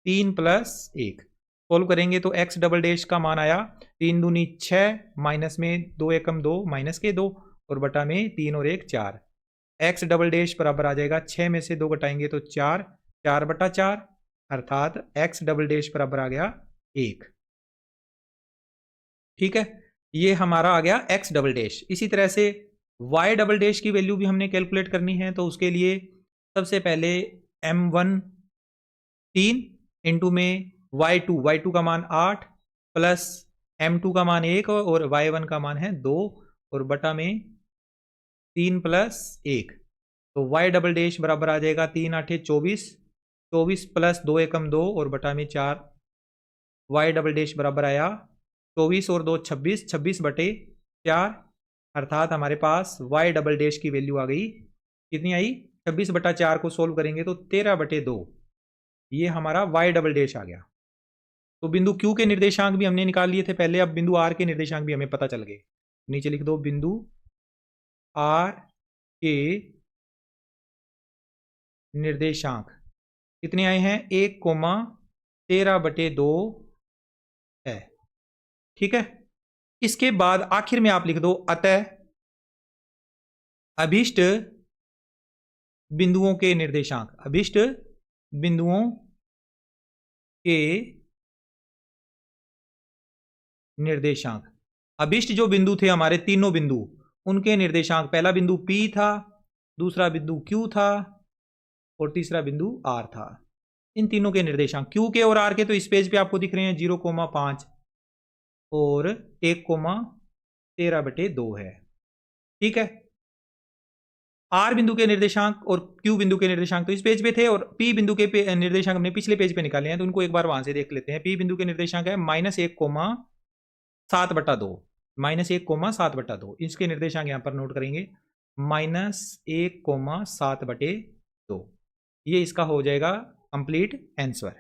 3 + 1। सोल्व करेंगे तो x डबल डैश का मान आया 3 दूनी 6, माइनस में 2 एकम 2 माइनस के 2 और बटा में 3 और 1 4। x डबल डैश बराबर आ जाएगा 6 में से 2 घटाएंगे तो 4, 4 बटा 4, अर्थात x डबल डैश बराबर आ गया 1। ठीक है, ये हमारा आ गया x डबल डैश। इसी तरह से y डबल डैश की वैल्यू भी हमने कैलकुलेट करनी है, तो उसके लिए सबसे पहले m1 3 इंटू में y2 का मान 8 प्लस m2 का मान 1 और y1 का मान है 2 और बटा में 3 + 1, तो y डबल डैश बराबर आ जाएगा 3 8 24, 24 प्लस 2 एकम 2 और बटा में 4, y डबल डैश बराबर आया 24 और 2 26, 26 बटे 4, अर्थात हमारे पास y डबल डैश की वैल्यू आ गई, कितनी आई, 26 बटा 4 को सोल्व करेंगे तो 13 बटे 2, ये हमारा y डबल डैश आ गया। तो बिंदु Q के निर्देशांक भी हमने निकाल लिए थे पहले, अब बिंदु R के निर्देशांक भी हमें पता चल गए। नीचे लिख दो, बिंदु R के निर्देशांक कितने आए हैं, 1,13 बटे 2 है। ठीक है, इसके बाद आखिर में आप लिख दो, अतः अभीष्ट बिंदुओं के निर्देशांक, अभीष्ट बिंदुओं के निर्देशांक, अभीष्ट जो बिंदु थे हमारे तीनों बिंदु, उनके निर्देशांक, पहला बिंदु P था, दूसरा बिंदु Q था और तीसरा बिंदु R था। इन तीनों के निर्देशांक Q के और R के तो इस पेज पे आपको दिख रहे हैं 0,5 और 1,13/2 है। ठीक है। आर बिंदु के निर्देशांक और क्यू बिंदु के निर्देशांक तो इस पेज पे थे, और पी बिंदु के निर्देशांक हमने पिछले पेज पे निकाले हैं, तो उनको एक बार वहां से देख लेते हैं। पी बिंदु के निर्देशांक है -1,7/2, -1,7/2। इसके निर्देशांक यहां पर नोट करेंगे, -1,7/2। ये इसका हो जाएगा कंप्लीट आंसर।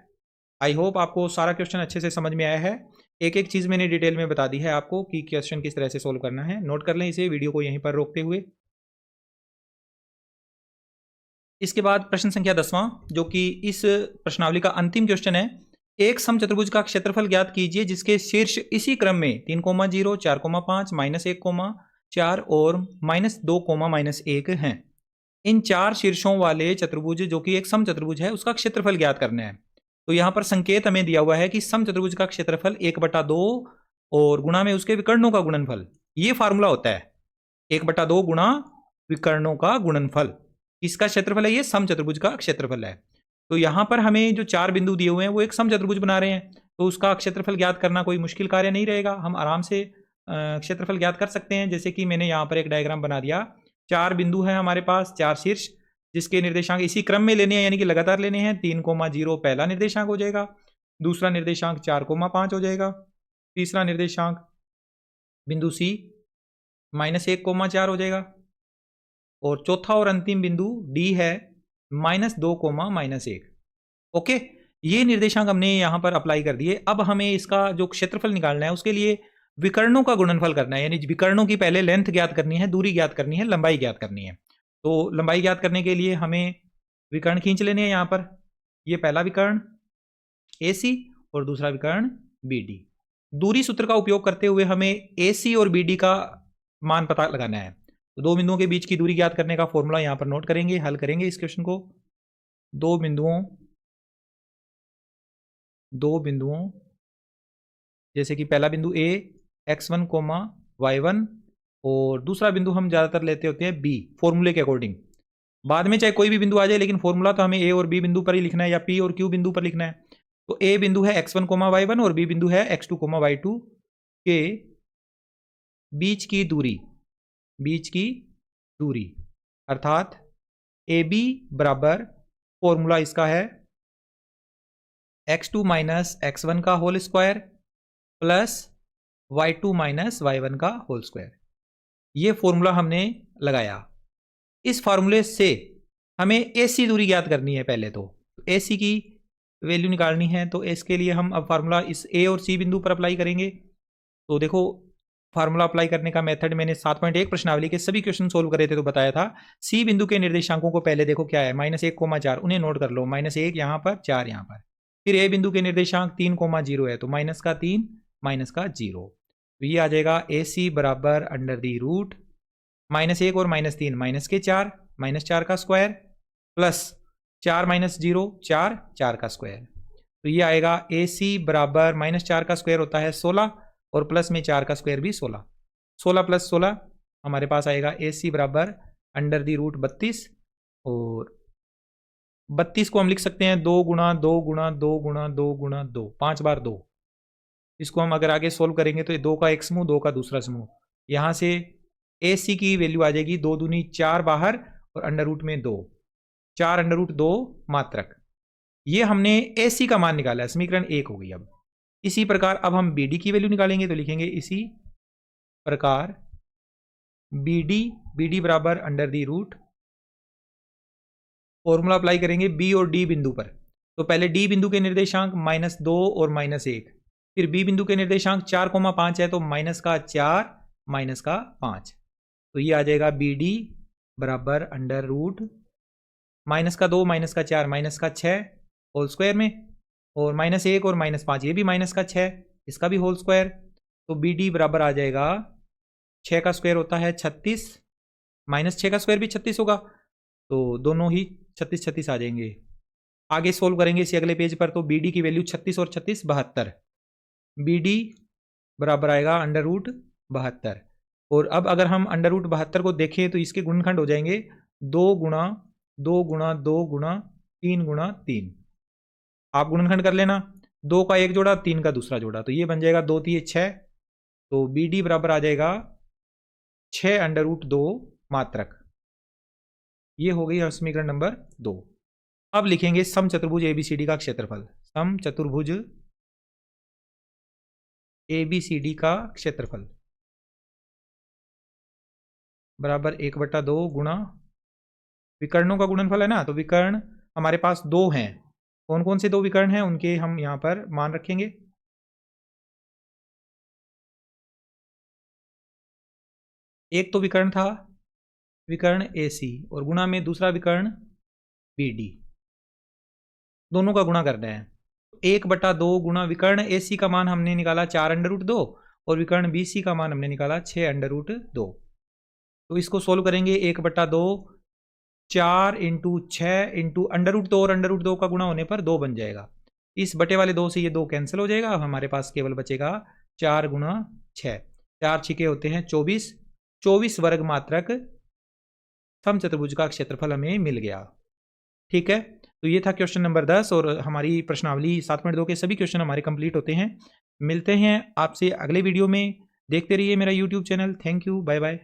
आई होप आपको सारा क्वेश्चन अच्छे से समझ में आया है। एक एक चीज मैंने डिटेल में बता दी है आपको कि क्वेश्चन किस तरह से सोल्व करना है। नोट कर लें इसे, वीडियो को यहीं पर रोकते हुए। इसके बाद प्रश्न संख्या 10वां, जो कि इस प्रश्नावली का अंतिम क्वेश्चन है। एक समचतुर्भुज का क्षेत्रफल ज्ञात कीजिए जिसके शीर्ष इसी क्रम में 3,0, 4,5, -1,4 और -2, हैं। इन चार शीर्षों वाले चतुर्भुज जो कि एक समचतुर्भुज है, उसका क्षेत्रफल ज्ञात करना है। तो यहां पर संकेत हमें दिया हुआ है कि समचतुर्भुज का क्षेत्रफल 1/2 और गुणा में उसके विकर्णों का गुणनफल, ये फार्मूला होता है 1/2 गुणा विकर्णों का गुणनफल। इसका क्षेत्रफल है, ये समचतुर्भुज का क्षेत्रफल है। तो यहां पर हमें जो चार बिंदु दिए हुए हैं वो एक समचतुर्भुज बना रहे हैं, तो उसका क्षेत्रफल ज्ञात करना कोई मुश्किल कार्य नहीं रहेगा। हम आराम से क्षेत्रफल ज्ञात कर सकते हैं। जैसे कि मैंने यहाँ पर एक डायग्राम बना दिया। चार बिंदु है हमारे पास, चार शीर्ष, जिसके निर्देशांक इसी क्रम में लेने हैं, यानी कि लगातार लेने हैं। 3,0 पहला निर्देशांक हो जाएगा, दूसरा निर्देशांक 4,5 हो जाएगा, तीसरा निर्देशांक बिंदु सी -1,4 हो जाएगा, और चौथा और अंतिम बिंदु डी है -2, -1। ओके, ये निर्देशांक हमने यहां पर अप्लाई कर दिए। अब हमें इसका जो क्षेत्रफल निकालना है उसके लिए विकर्णों का गुणनफल करना है, यानी विकर्णों की पहले लेंथ ज्ञात करनी है, दूरी ज्ञात करनी है, लंबाई ज्ञात करनी है। तो लंबाई ज्ञात करने के लिए हमें विकर्ण खींच लेने हैं यहां पर। ये पहला विकर्ण AC और दूसरा विकर्ण BD। दूरी सूत्र का उपयोग करते हुए हमें AC और BD का मान पता लगाना है। तो दो बिंदुओं के बीच की दूरी ज्ञात करने का फॉर्मूला यहां पर नोट करेंगे, हल करेंगे इस क्वेश्चन को। दो बिंदुओं जैसे कि पहला बिंदु A x1, y1, और दूसरा बिंदु हम ज्यादातर लेते होते हैं B, फॉर्मूले के अकॉर्डिंग। बाद में चाहे कोई भी बिंदु आ जाए, लेकिन फॉर्मूला तो हमें A और B बिंदु पर ही लिखना है, या P और Q बिंदु पर लिखना है। तो A बिंदु है x1, y1 और B बिंदु है x2, y2 के बीच की दूरी, अर्थात AB बराबर, फॉर्मूला इसका है x2 - x1 का whole square plus y2 - y1 का होल स्क्वायर। ये फॉर्मूला हमने लगाया। इस फार्मूले से हमें AC दूरी ज्ञात करनी है पहले। तो AC की वैल्यू निकालनी है, तो इसके लिए हम अब फार्मूला इस A और C बिंदु पर अप्लाई करेंगे। तो देखो, फार्मूला अप्लाई करने का मेथड मैंने 7.1 प्रश्नावली के सभी क्वेश्चन सोल्व करे थे तो बताया था। C बिंदु के निर्देशांकों को पहले देखो क्या है, -1,4, उन्हें नोट कर लो। -1 यहाँ पर, 4 यहाँ पर। फिर A बिंदु के निर्देशांक 3,0 है, तो -3 -0। तो ये आ जाएगा AC बराबर √, -1 और -3 -4, -4 का स्क्वायर प्लस 4 - 0, 4, 4 का स्क्वायर। तो ये आएगा AC बराबर -4 का स्क्वायर होता है 16, और प्लस में 4 का स्क्वायर भी 16। 16 + 16 हमारे पास आएगा AC बराबर √32, और 32 को हम लिख सकते हैं 2 × 2 × 2 × 2 × 2, 5 बार 2। इसको हम अगर आगे सोल्व करेंगे तो 2 का एक समूह, 2 का दूसरा समूह। यहाँ से AC की वैल्यू आ जाएगी 2 दूनी 4 बाहर, और √ में 2, 4 √2 मात्रक। ये हमने AC का मान निकाला है, समीकरण 1 हो गई। अब इसी प्रकार अब हम BD की वैल्यू निकालेंगे, तो लिखेंगे इसी प्रकार BD बराबर √, फॉर्मूला अप्लाई करेंगे B और D बिंदु पर। तो पहले D बिंदु के निर्देशांक -2 और -1, फिर B बिंदु के निर्देशांक 4,5 है, तो -4 -5। तो ये आ जाएगा BD बराबर √, -2 -4 -6 होल स्क्वायर में, और -1 और -5 ये भी -6, इसका भी होल स्क्वायर। तो BD बराबर आ जाएगा 6 का स्क्वायर होता है 36, -6 का स्क्वायर भी 36 होगा, तो दोनों ही 36 36 आ जाएंगे। आगे सोल्व करेंगे इसी अगले पेज पर। तो BD की वैल्यू 36 और 36 72। BD बराबर आएगा √72। और अब अगर हम √72 को देखें तो इसके गुणनखंड हो जाएंगे 2 × 2 × 2 × 3 × 3। आप गुणनखंड कर लेना, 2 का एक जोड़ा, 3 का दूसरा जोड़ा, तो ये बन जाएगा 2 × 3 = 6, तो बी डी बराबर आ जाएगा 6√2 मात्रक। ये हो गई समीकरण नंबर 2। अब लिखेंगे समचतुर्भुज एबीसीडी का क्षेत्रफल। समचतुर्भुज एबीसीडी का क्षेत्रफल बराबर 1/2 गुणा विकर्णों का गुणनफल है ना, तो विकर्ण हमारे पास 2 हैं। कौन कौन से 2 विकर्ण हैं उनके हम यहां पर मान रखेंगे। एक तो विकर्ण था विकर्ण AC और गुणा में दूसरा विकर्ण BD, दोनों का गुणा करना है। 1/2 गुणा विकर्ण AC का मान हमने निकाला 4√2 और विकर्ण BC का मान हमने निकाला 6√2। तो इसको सोल्व करेंगे। 1/2 4 इंटू 6 इंटू √2 और √2 का गुणा होने पर 2 बन जाएगा। इस बटे वाले 2 से ये 2 कैंसिल हो जाएगा। हमारे पास केवल बचेगा 4 गुणा 6, 4 छिके होते हैं 24, 24 वर्ग मात्रक समचतुर्भुज का क्षेत्रफल हमें मिल गया। ठीक है, तो ये था क्वेश्चन नंबर 10 और हमारी प्रश्नावली 7.2 के सभी क्वेश्चन हमारे कंप्लीट होते हैं। मिलते हैं आपसे अगले वीडियो में। देखते रहिए मेरा YouTube channel. Thank you, bye bye.